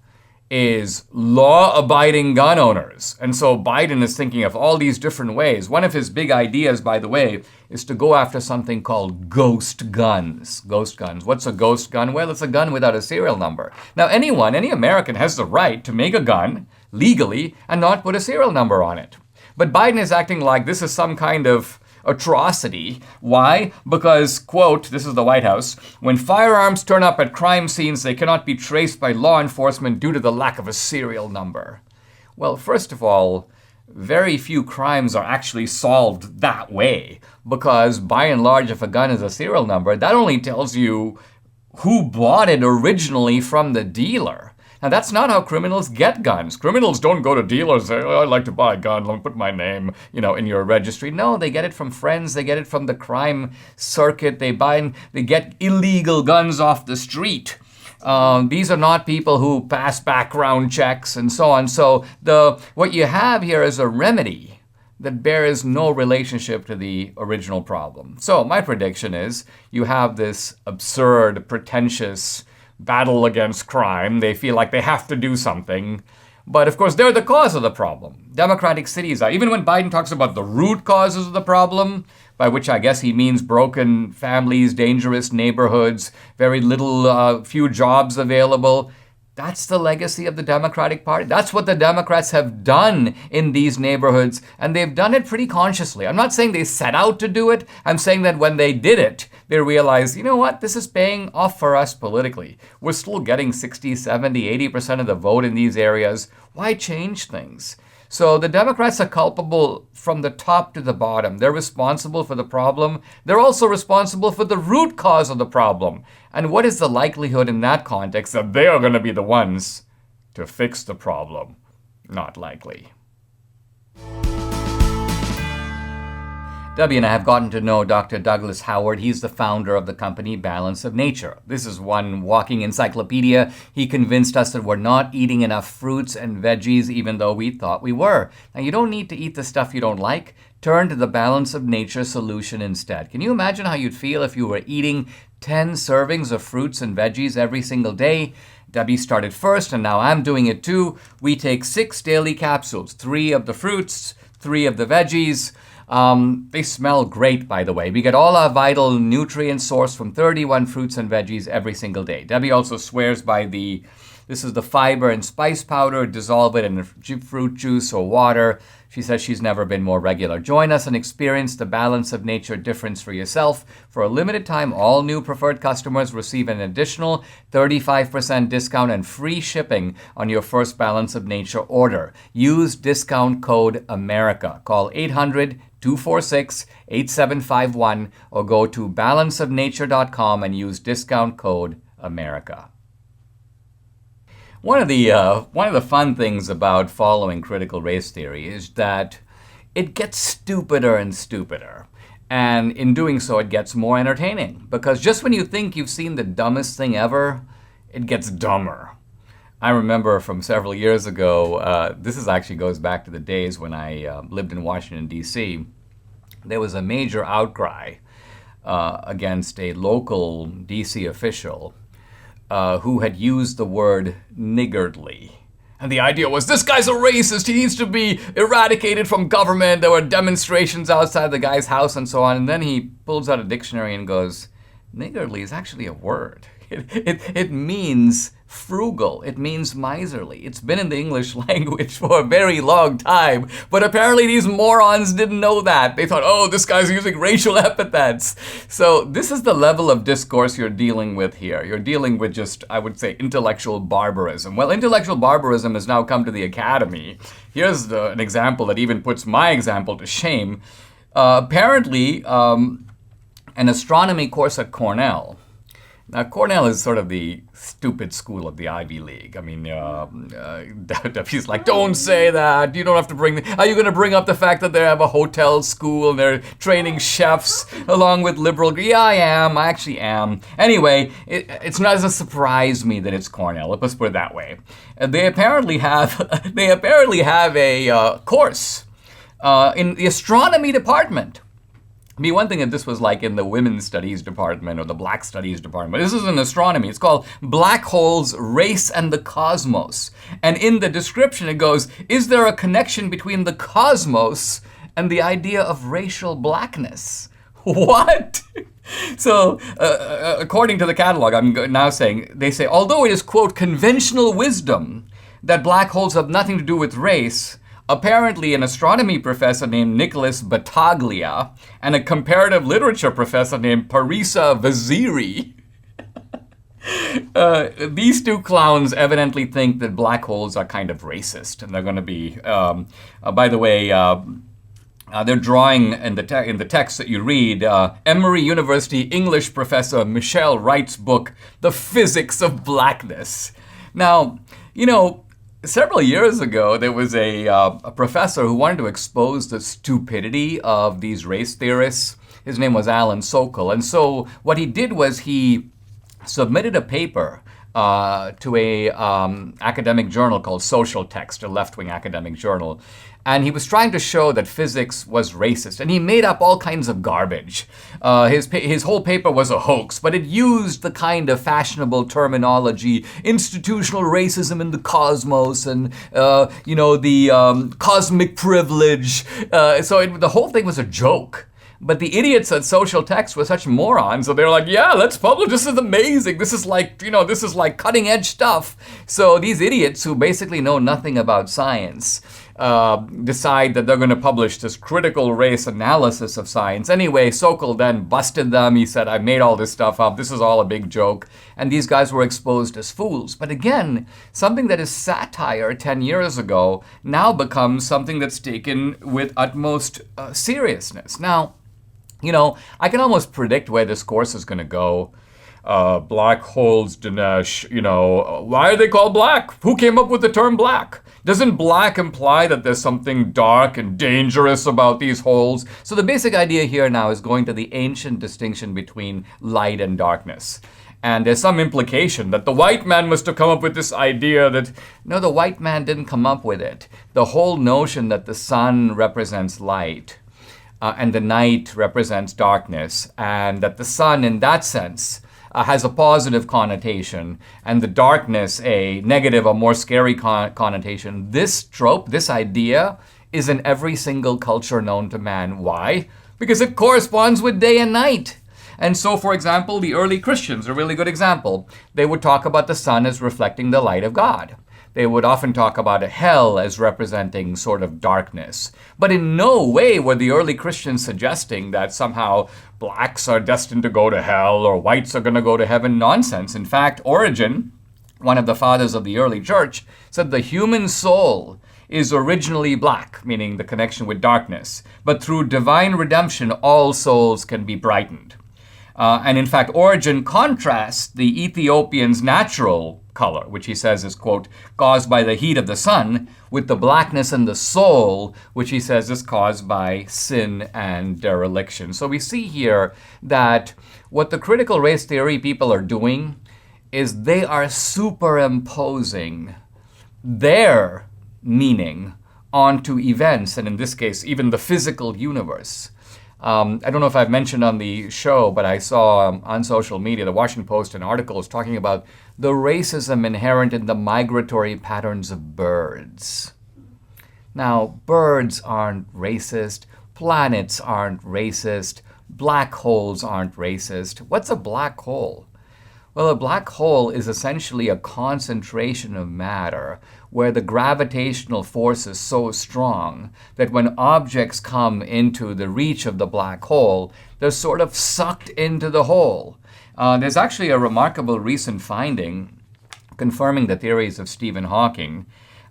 is law-abiding gun owners. And so Biden is thinking of all these different ways. One of his big ideas, by the way, is to go after something called ghost guns. Ghost guns. What's a ghost gun? Well, it's a gun without a serial number. Now, any American has the right to make a gun legally and not put a serial number on it. But Biden is acting like this is some kind of atrocity. Why? Because, quote, this is the White House, when firearms turn up at crime scenes, they cannot be traced by law enforcement due to the lack of a serial number. Well, first of all, very few crimes are actually solved that way, because by and large, if a gun has a serial number, that only tells you who bought it originally from the dealer. Now, that's not how criminals get guns. Criminals don't go to dealers and say, oh, I'd like to buy a gun, let me put my name, in your registry. No, they get it from friends. They get it from the crime circuit. They get illegal guns off the street. These are not people who pass background checks and so on. So what you have here is a remedy that bears no relationship to the original problem. So my prediction is you have this absurd, pretentious battle against crime. They feel like they have to do something. But of course, they're the cause of the problem. Democratic cities are. Even when Biden talks about the root causes of the problem, by which I guess he means broken families, dangerous neighborhoods, very little, few jobs available, that's the legacy of the Democratic Party. That's what the Democrats have done in these neighborhoods, and they've done it pretty consciously. I'm not saying they set out to do it. I'm saying that when they did it, they realized, you know what, this is paying off for us politically. We're still getting 60, 70, 80% of the vote in these areas. Why change things? So the Democrats are culpable from the top to the bottom. They're responsible for the problem. They're also responsible for the root cause of the problem. And what is the likelihood in that context that they are going to be the ones to fix the problem? Not likely. Debbie and I have gotten to know Dr. Douglas Howard. He's the founder of the company Balance of Nature. This is one walking encyclopedia. He convinced us that we're not eating enough fruits and veggies, even though we thought we were. Now, you don't need to eat the stuff you don't like. Turn to the Balance of Nature solution instead. Can you imagine how you'd feel if you were eating 10 servings of fruits and veggies every single day? Debbie started first, and now I'm doing it too. We take 6 daily capsules, 3 of the fruits, 3 of the veggies. They smell great, by the way. We get all our vital nutrient source from 31 fruits and veggies every single day. Debbie also swears by this is the fiber and spice powder. Dissolve it in fruit juice or water. She says she's never been more regular. Join us and experience the Balance of Nature difference for yourself. For a limited time, all new preferred customers receive an additional 35% discount and free shipping on your first Balance of Nature order. Use discount code AMERICA. Call 800-246-8751 or go to balanceofnature.com and use discount code AMERICA. One of the fun things about following critical race theory is that it gets stupider and stupider. And in doing so, it gets more entertaining. Because just when you think you've seen the dumbest thing ever, it gets dumber. I remember from several years ago, this actually goes back to the days when I lived in Washington, D.C., there was a major outcry against a local D.C. official who had used the word niggardly. And the idea was, this guy's a racist, he needs to be eradicated from government. There were demonstrations outside the guy's house and so on. And then he pulls out a dictionary and goes, niggardly is actually a word. It means frugal. It means miserly. It's been in the English language for a very long time, but apparently these morons didn't know that. They thought, oh, this guy's using racial epithets. So this is the level of discourse you're dealing with here. You're dealing with just, I would say, intellectual barbarism. Well, intellectual barbarism has now come to the academy. Here's an example that even puts my example to shame. Apparently, an astronomy course at Cornell. Now, Cornell is sort of the stupid school of the Ivy League. I mean, he's like, don't say that. You don't have to are you going to bring up the fact that they have a hotel school and they're training chefs along with liberal? Yeah, I am. I actually am. Anyway, it's not doesn't surprise me that it's Cornell. Let's put it that way. They apparently have a course in the astronomy department. It'd be one thing if this was like in the women's studies department or the black studies department. This is in astronomy. It's called Black Holes, Race, and the Cosmos. And in the description it goes, is there a connection between the cosmos and the idea of racial blackness? What? So, according to the catalog, I'm now saying, they say, although it is, quote, conventional wisdom that black holes have nothing to do with race, apparently, an astronomy professor named Nicholas Battaglia and a comparative literature professor named Parisa Vaziri, these two clowns evidently think that black holes are kind of racist, and they're going to be. By the way, they're drawing in the text that you read. Emory University English professor Michelle Wright's book, "The Physics of Blackness." Now, several years ago, there was a professor who wanted to expose the stupidity of these race theorists. His name was Alan Sokol. And so what he did was he submitted a paper to a academic journal called Social Text, a left-wing academic journal. And he was trying to show that physics was racist. And he made up all kinds of garbage. His whole paper was a hoax, but it used the kind of fashionable terminology, institutional racism in the cosmos, and the cosmic privilege. The whole thing was a joke. But the idiots at Social Text were such morons, so they're like, yeah, let's publish, this is amazing, this is like cutting edge stuff. So these idiots who basically know nothing about science decide that they're going to publish this critical race analysis of science. Anyway, Sokol then busted them. He said, I made all this stuff up, this is all a big joke. And these guys were exposed as fools. But again, something that is satire 10 years ago now becomes something that's taken with utmost seriousness. Now, I can almost predict where this course is going to go. Black holes, Dinesh, why are they called black? Who came up with the term black? Doesn't black imply that there's something dark and dangerous about these holes? So the basic idea here now is going to the ancient distinction between light and darkness. And there's some implication that the white man must have come up with this idea that, no, the white man didn't come up with it. The whole notion that the sun represents light and the night represents darkness, and that the sun in that sense has a positive connotation, and the darkness a negative, a more scary connotation. This trope, this idea, is in every single culture known to man. Why? Because it corresponds with day and night. And so, for example, the early Christians, a really good example, they would talk about the sun as reflecting the light of God. They would often talk about a hell as representing sort of darkness. But in no way were the early Christians suggesting that somehow blacks are destined to go to hell or whites are going to go to heaven. Nonsense. In fact, Origen, one of the fathers of the early church, said the human soul is originally black, meaning the connection with darkness. But through divine redemption, all souls can be brightened. And in fact, Origen contrasts the Ethiopian's natural color, which he says is, quote, caused by the heat of the sun, with the blackness in the soul, which he says is caused by sin and dereliction. So we see here that what the critical race theory people are doing is they are superimposing their meaning onto events, and in this case, even the physical universe. I don't know if I've mentioned on the show, but I saw on social media, the Washington Post, an article is talking about the racism inherent in the migratory patterns of birds. Now, birds aren't racist, planets aren't racist, black holes aren't racist. What's a black hole? Well, a black hole is essentially a concentration of matter where the gravitational force is so strong that when objects come into the reach of the black hole, they're sort of sucked into the hole. There's actually a remarkable recent finding confirming the theories of Stephen Hawking.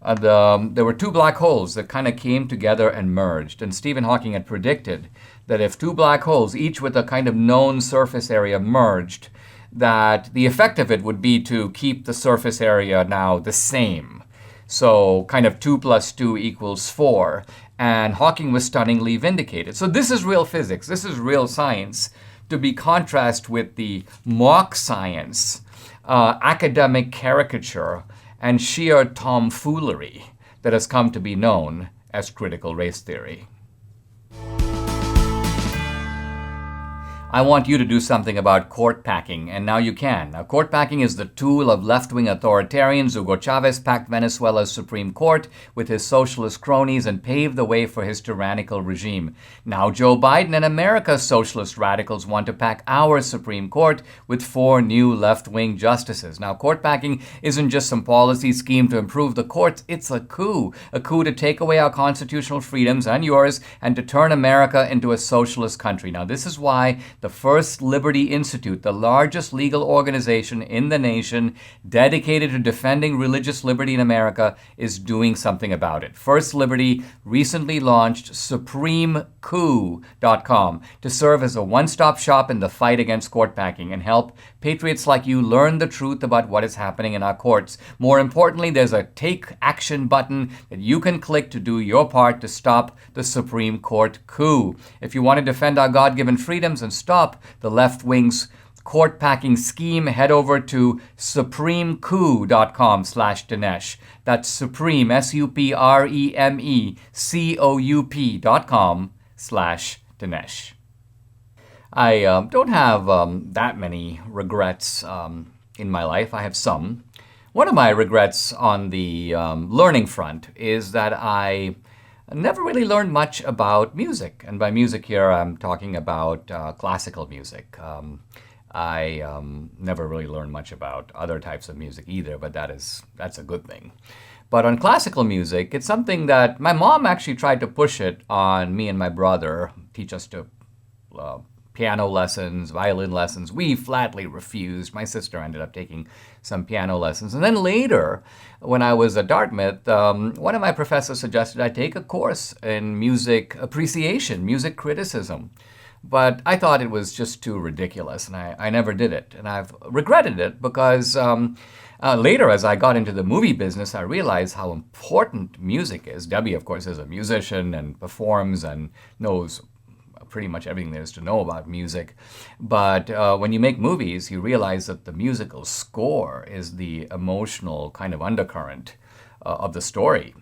There were two black holes that kind of came together and merged, and Stephen Hawking had predicted that if two black holes, each with a kind of known surface area, merged, that the effect of it would be to keep the surface area now the same. So kind of 2 + 2 = 4. And Hawking was stunningly vindicated. So this is real physics. This is real science, to be contrast with the mock science, academic caricature, and sheer tomfoolery that has come to be known as critical race theory. I want you to do something about court packing, and now you can. Now, court packing is the tool of left-wing authoritarians. Hugo Chavez packed Venezuela's Supreme Court with his socialist cronies and paved the way for his tyrannical regime. Now Joe Biden and America's socialist radicals want to pack our Supreme Court with 4 new left-wing justices. Now, court packing isn't just some policy scheme to improve the courts. It's a coup to take away our constitutional freedoms and yours and to turn America into a socialist country. Now, this is why the First Liberty Institute, the largest legal organization in the nation dedicated to defending religious liberty in America, is doing something about it. First Liberty recently launched SupremeCoop.com to serve as a one-stop shop in the fight against court packing and help patriots like you learn the truth about what is happening in our courts. More importantly, there's a take action button that you can click to do your part to stop the Supreme Court coup. If you want to defend our God-given freedoms and stop the left wing's court packing scheme, head over to SupremeCoop.com/Dinesh. That's Supreme, SupremeCoup.com/Dinesh. I don't have that many regrets in my life. I have some. One of my regrets on the learning front is that I never really learned much about music. And by music here, I'm talking about classical music. I never really learned much about other types of music either, but that's a good thing. But on classical music, it's something that my mom actually tried to push it on me and my brother, teach us to piano lessons, violin lessons. We flatly refused. My sister ended up taking some piano lessons. And then later, when I was at Dartmouth, one of my professors suggested I take a course in music appreciation, music criticism. But I thought it was just too ridiculous, and I never did it. And I've regretted it because later, as I got into the movie business, I realized how important music is. Debbie, of course, is a musician and performs and knows pretty much everything there is to know about music. But when you make movies, you realize that the musical score is the emotional kind of undercurrent of the story.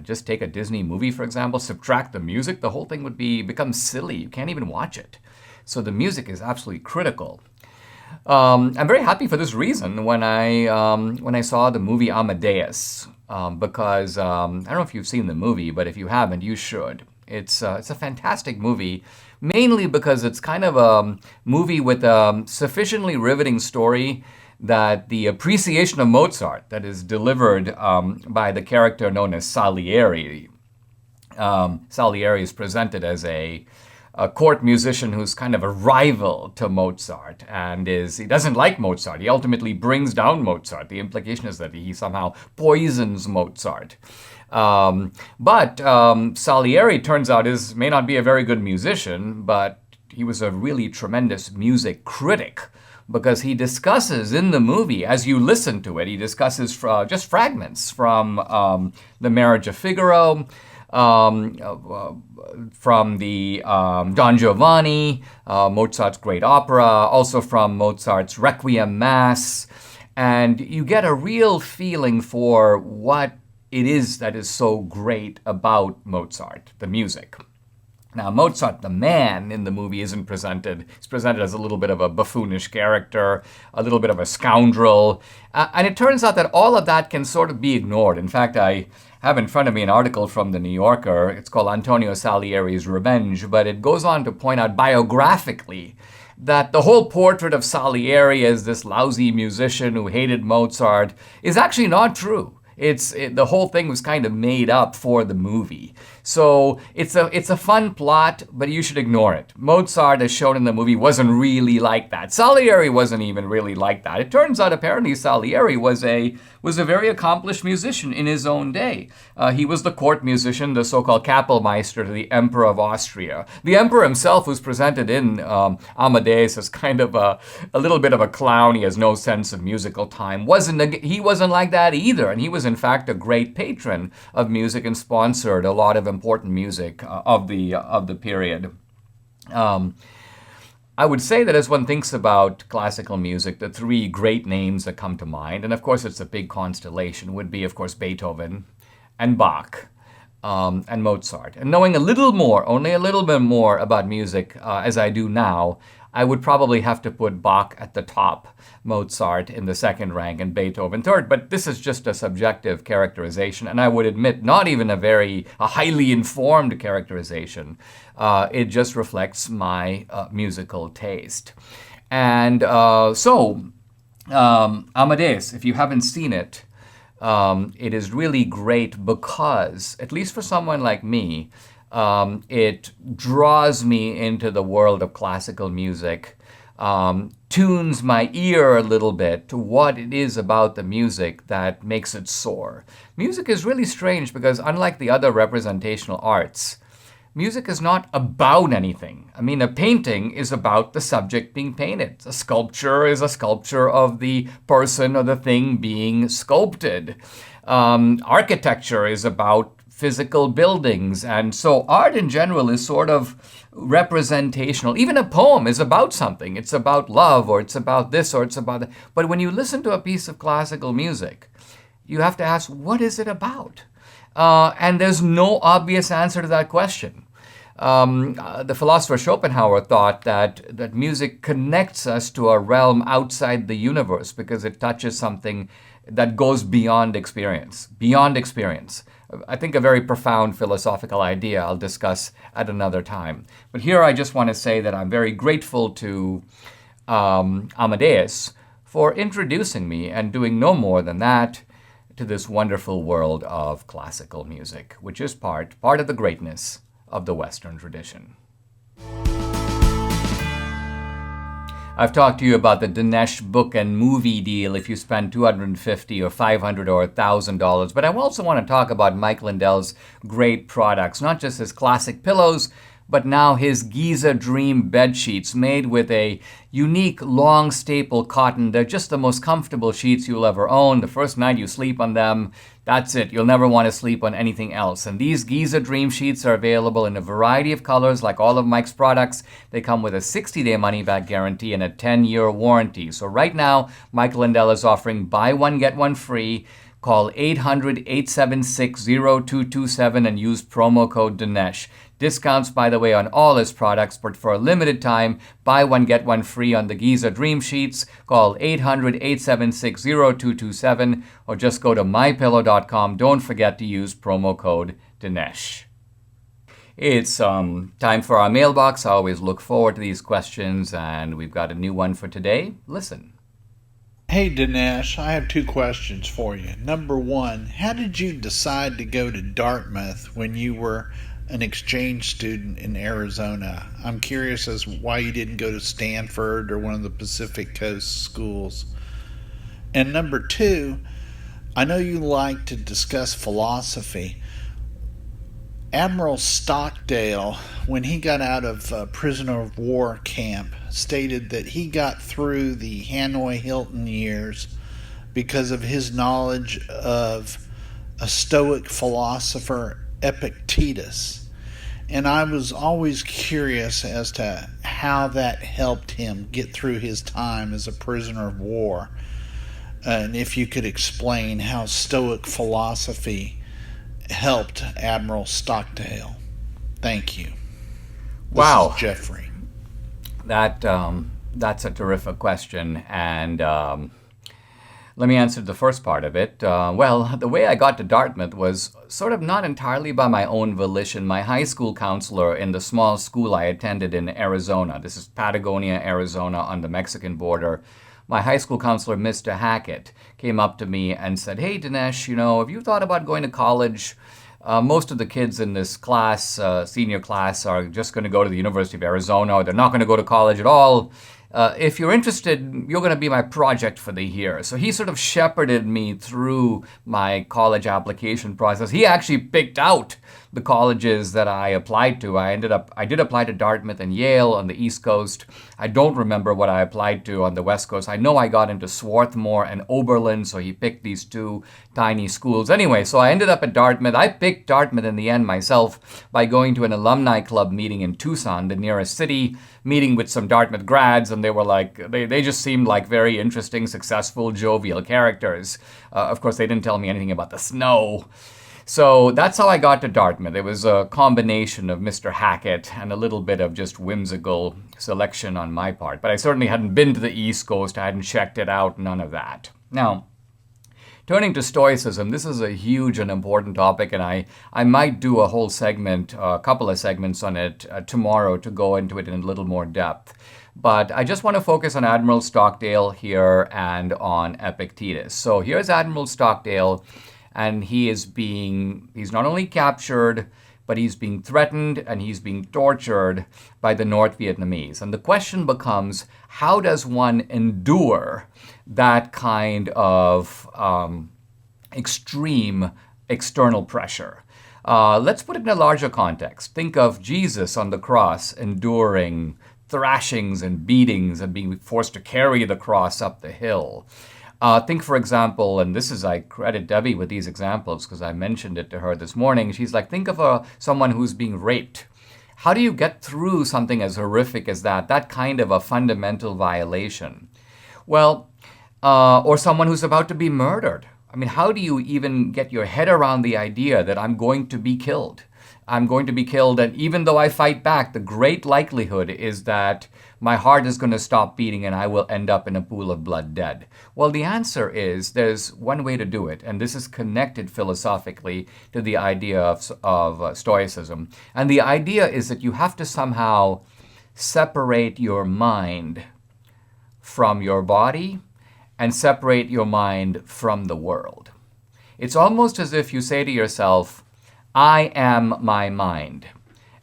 Just take a Disney movie, for example, subtract the music, the whole thing would become silly. You can't even watch it. So the music is absolutely critical. I'm very happy for this reason when I saw the movie Amadeus, because I don't know if you've seen the movie, but if you haven't, you should. It's a fantastic movie, mainly because it's kind of a movie with a sufficiently riveting story that the appreciation of Mozart that is delivered by the character known as Salieri. Salieri is presented as a court musician who's kind of a rival to Mozart, and he doesn't like Mozart. He ultimately brings down Mozart. The implication is that he somehow poisons Mozart. But Salieri, turns out, may not be a very good musician, but he was a really tremendous music critic, because he discusses in the movie, as you listen to it, he discusses just fragments from The Marriage of Figaro, from the Don Giovanni, Mozart's great opera, also from Mozart's Requiem Mass, and you get a real feeling for what it is that is so great about Mozart, the music. Now, Mozart, the man in the movie, isn't presented. He's presented as a little bit of a buffoonish character, a little bit of a scoundrel. And it turns out that all of that can sort of be ignored. In fact, I have in front of me an article from The New Yorker. It's called Antonio Salieri's Revenge, but it goes on to point out biographically that the whole portrait of Salieri as this lousy musician who hated Mozart is actually not true. The whole thing was kind of made up for the movie. So it's a fun plot, but you should ignore it. Mozart, as shown in the movie, wasn't really like that. Salieri wasn't even really like that. It turns out apparently Salieri was a very accomplished musician in his own day. He was the court musician, the so-called Kapellmeister to the Emperor of Austria. The Emperor himself was presented in Amadeus as kind of a little bit of a clown. He has no sense of musical time. He wasn't like that either, and he was in fact a great patron of music and sponsored a lot of important music of the period. I would say that as one thinks about classical music, the three great names that come to mind, and of course it's a big constellation, would be, of course, Beethoven and Bach and Mozart. And knowing a little more, only a little bit more about music as I do now, I would probably have to put Bach at the top, Mozart in the second rank, and Beethoven third. But this is just a subjective characterization, and I would admit not even a highly informed characterization. It just reflects my musical taste. And Amadeus, if you haven't seen it, it is really great because, at least for someone like me, it draws me into the world of classical music, tunes my ear a little bit to what it is about the music that makes it soar. Music is really strange because, unlike the other representational arts, music is not about anything. I mean, a painting is about the subject being painted. A sculpture is a sculpture of the person or the thing being sculpted. Architecture is about physical buildings. And so art in general is sort of representational. Even a poem is about something. It's about love, or it's about this, or it's about that. But when you listen to a piece of classical music, you have to ask, what is it about? And there's no obvious answer to that question. The philosopher Schopenhauer thought that music connects us to a realm outside the universe because it touches something that goes beyond experience. Beyond experience. I think a very profound philosophical idea I'll discuss at another time. But here I just want to say that I'm very grateful to Amadeus for introducing me and doing no more than that to this wonderful world of classical music, which is part of the greatness of the Western tradition. I've talked to you about the Dinesh book and movie deal if you spend $250 or $500 or $1,000, but I also want to talk about Mike Lindell's great products, not just his classic pillows, but now his Giza Dream bed sheets made with a unique long staple cotton. They're just the most comfortable sheets you'll ever own. The first night you sleep on them, that's it. You'll never want to sleep on anything else. And these Giza Dream sheets are available in a variety of colors like all of Mike's products. They come with a 60-day money-back guarantee and a 10-year warranty. So right now, Mike Lindell is offering buy one, get one free. Call 800-876-0227 and use promo code Dinesh. Discounts, by the way, on all his products, but for a limited time, buy one, get one free on the Giza Dream Sheets. Call 800-876-0227 or just go to mypillow.com. Don't forget to use promo code Dinesh. It's time for our mailbox. I always look forward to these questions, and we've got a new one for today. Listen. Hey Dinesh, I have two questions for you. Number one, how did you decide to go to Dartmouth when you were an exchange student in Arizona? I'm curious as why you didn't go to Stanford or one of the Pacific Coast schools. And number two, I know you like to discuss philosophy. Admiral Stockdale, when he got out of prisoner of war camp, stated that he got through the Hanoi Hilton years because of his knowledge of a Stoic philosopher, Epictetus. And I was always curious as to how that helped him get through his time as a prisoner of war. And if you could explain how Stoic philosophy helped Admiral Stockdale. Thank you. Wow. This is Jeffrey. That's a terrific question, and Let me answer the first part of it. Well, the way I got to Dartmouth was sort of not entirely by my own volition. My high school counselor in the small school I attended in Arizona, this is Patagonia, Arizona, on the Mexican border, my high school counselor, Mr. Hackett, came up to me and said, "Hey, Dinesh, have you thought about going to college? Most of the kids in this class, senior class, are just going to go to the University of Arizona, or they're not going to go to college at all. If you're interested, you're going to be my project for the year." So he sort of shepherded me through my college application process. He actually picked out the colleges that I applied to. I did apply to Dartmouth and Yale on the East Coast. I don't remember what I applied to on the West Coast. I know I got into Swarthmore and Oberlin, so he picked these two tiny schools. Anyway, so I ended up at Dartmouth. I picked Dartmouth in the end myself by going to an alumni club meeting in Tucson, the nearest city, meeting with some Dartmouth grads, and they were like, they just seemed like very interesting, successful, jovial characters. Of course, they didn't tell me anything about the snow. So that's how I got to Dartmouth. It was a combination of Mr. Hackett and a little bit of just whimsical selection on my part. But I certainly hadn't been to the East Coast. I hadn't checked it out, none of that. Now, turning to Stoicism, this is a huge and important topic, and I might do a whole segment, a couple of segments on it tomorrow to go into it in a little more depth. But I just want to focus on Admiral Stockdale here and on Epictetus. So here's Admiral Stockdale, and he's not only captured, but he's being threatened and he's being tortured by the North Vietnamese. And the question becomes, how does one endure that kind of extreme external pressure? Let's put it in a larger context. Think of Jesus on the cross enduring thrashings and beatings and being forced to carry the cross up the hill. Think, for example, and I credit Debbie with these examples because I mentioned it to her this morning. She's like, think of someone who's being raped. How do you get through something as horrific as that kind of a fundamental violation? Well, or someone who's about to be murdered. I mean, how do you even get your head around the idea that I'm going to be killed? I'm going to be killed, and even though I fight back, the great likelihood is that my heart is going to stop beating and I will end up in a pool of blood dead. Well, the answer is there's one way to do it, and this is connected philosophically to the idea of Stoicism. And the idea is that you have to somehow separate your mind from your body and separate your mind from the world. It's almost as if you say to yourself, I am my mind.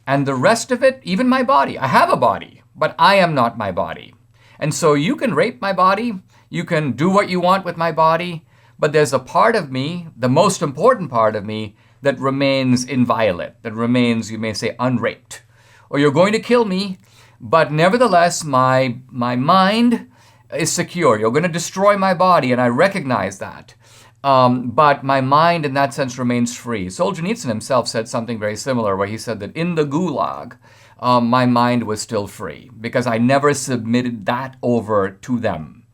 And the rest of it, even my body, I have a body, but I am not my body. And so you can rape my body, you can do what you want with my body, but there's a part of me, the most important part of me, that remains inviolate, that remains, you may say, unraped. Or you're going to kill me, but nevertheless, my mind is secure. You're going to destroy my body, and I recognize that. But my mind, in that sense, remains free. Solzhenitsyn himself said something very similar, where he said that in the gulag, my mind was still free, because I never submitted that over to them.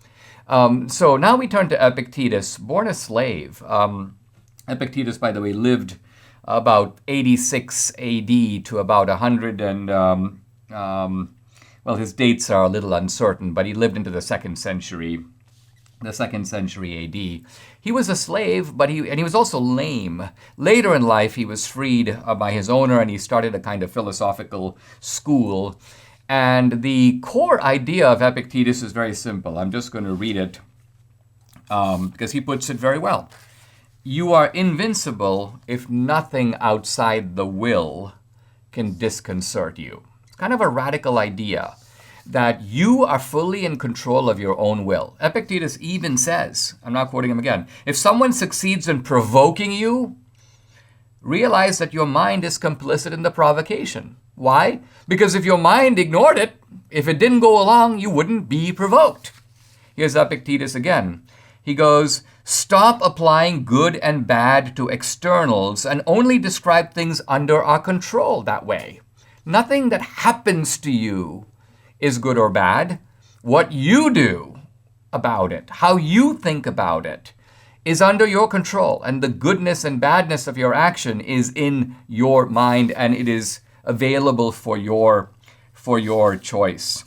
So now we turn to Epictetus, born a slave. Epictetus, by the way, lived about 86 AD to about 100 and, well, his dates are a little uncertain, but he lived into the second century AD. He was a slave, but he was also lame. Later in life, he was freed by his owner, and he started a kind of philosophical school. And the core idea of Epictetus is very simple. I'm just going to read it because he puts it very well. You are invincible if nothing outside the will can disconcert you. It's kind of a radical idea, that you are fully in control of your own will. Epictetus even says, I'm not quoting him again, if someone succeeds in provoking you, realize that your mind is complicit in the provocation. Why? Because if your mind ignored it, if it didn't go along, you wouldn't be provoked. Here's Epictetus again. He goes, stop applying good and bad to externals and only describe things under our control that way. Nothing that happens to you is good or bad. What you do about it, how you think about it, is under your control, and the goodness and badness of your action is in your mind, and it is available for your choice.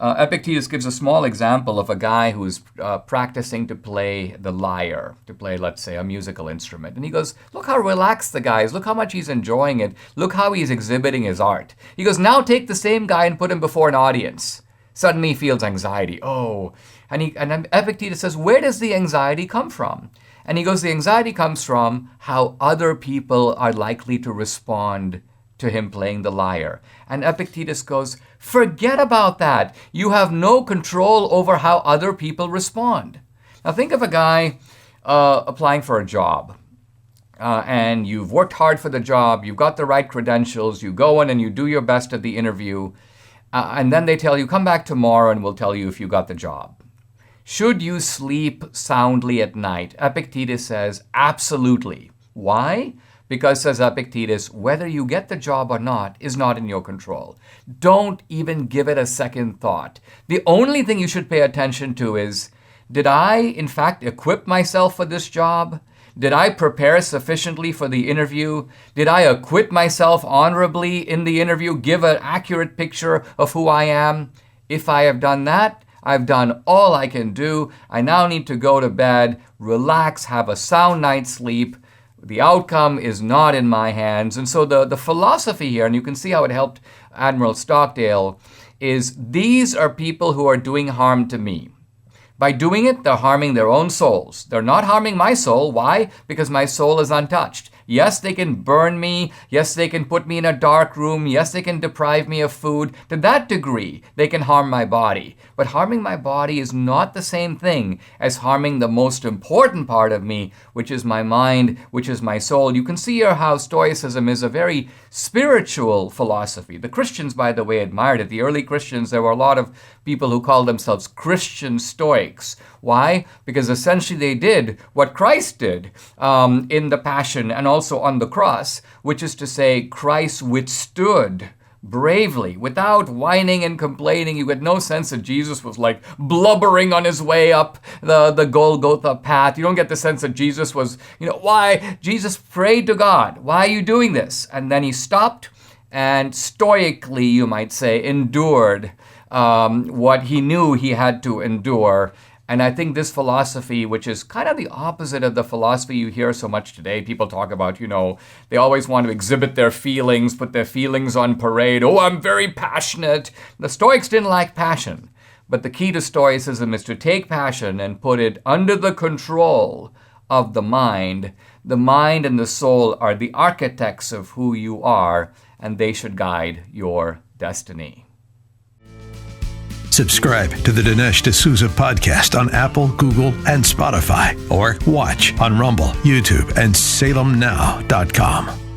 Epictetus gives a small example of a guy who's practicing to play the lyre, to play, let's say, a musical instrument. And he goes, look how relaxed the guy is. Look how much he's enjoying it. Look how he's exhibiting his art. He goes, now take the same guy and put him before an audience. Suddenly he feels anxiety. Oh. And then Epictetus says, where does the anxiety come from? And he goes, the anxiety comes from how other people are likely to respond to him playing the lyre. And Epictetus goes, forget about that. You have no control over how other people respond. Now think of a guy applying for a job. And you've worked hard for the job. You've got the right credentials. You go in and you do your best at the interview. And then they tell you, come back tomorrow and we'll tell you if you got the job. Should you sleep soundly at night? Epictetus says, absolutely. Why? Because, says Epictetus, whether you get the job or not is not in your control. Don't even give it a second thought. The only thing you should pay attention to is, did I, in fact, equip myself for this job? Did I prepare sufficiently for the interview? Did I acquit myself honorably in the interview, give an accurate picture of who I am? If I have done that, I've done all I can do. I now need to go to bed, relax, have a sound night's sleep. The outcome is not in my hands. And so the philosophy here, and you can see how it helped Admiral Stockdale, is these are people who are doing harm to me. By doing it, they're harming their own souls. They're not harming my soul. Why? Because my soul is untouched. Yes, they can burn me. Yes, they can put me in a dark room. Yes, they can deprive me of food. To that degree, they can harm my body. But harming my body is not the same thing as harming the most important part of me, which is my mind, which is my soul. You can see here how Stoicism is a very spiritual philosophy. The Christians, by the way, admired it. The early Christians, there were a lot of people who called themselves Christian Stoics. Why? Because essentially they did what Christ did in the Passion and also on the cross, which is to say Christ withstood bravely, without whining and complaining. You get no sense that Jesus was like blubbering on his way up the Golgotha path. You don't get the sense that Jesus was, why? Jesus prayed to God. Why are you doing this? And then he stopped and stoically, you might say, endured what he knew he had to endure. And I think this philosophy, which is kind of the opposite of the philosophy you hear so much today, people talk about, they always want to exhibit their feelings, put their feelings on parade. Oh, I'm very passionate. The Stoics didn't like passion. But the key to Stoicism is to take passion and put it under the control of the mind. The mind and the soul are the architects of who you are, and they should guide your destiny. Subscribe to the Dinesh D'Souza podcast on Apple, Google, and Spotify, or watch on Rumble, YouTube, and SalemNow.com.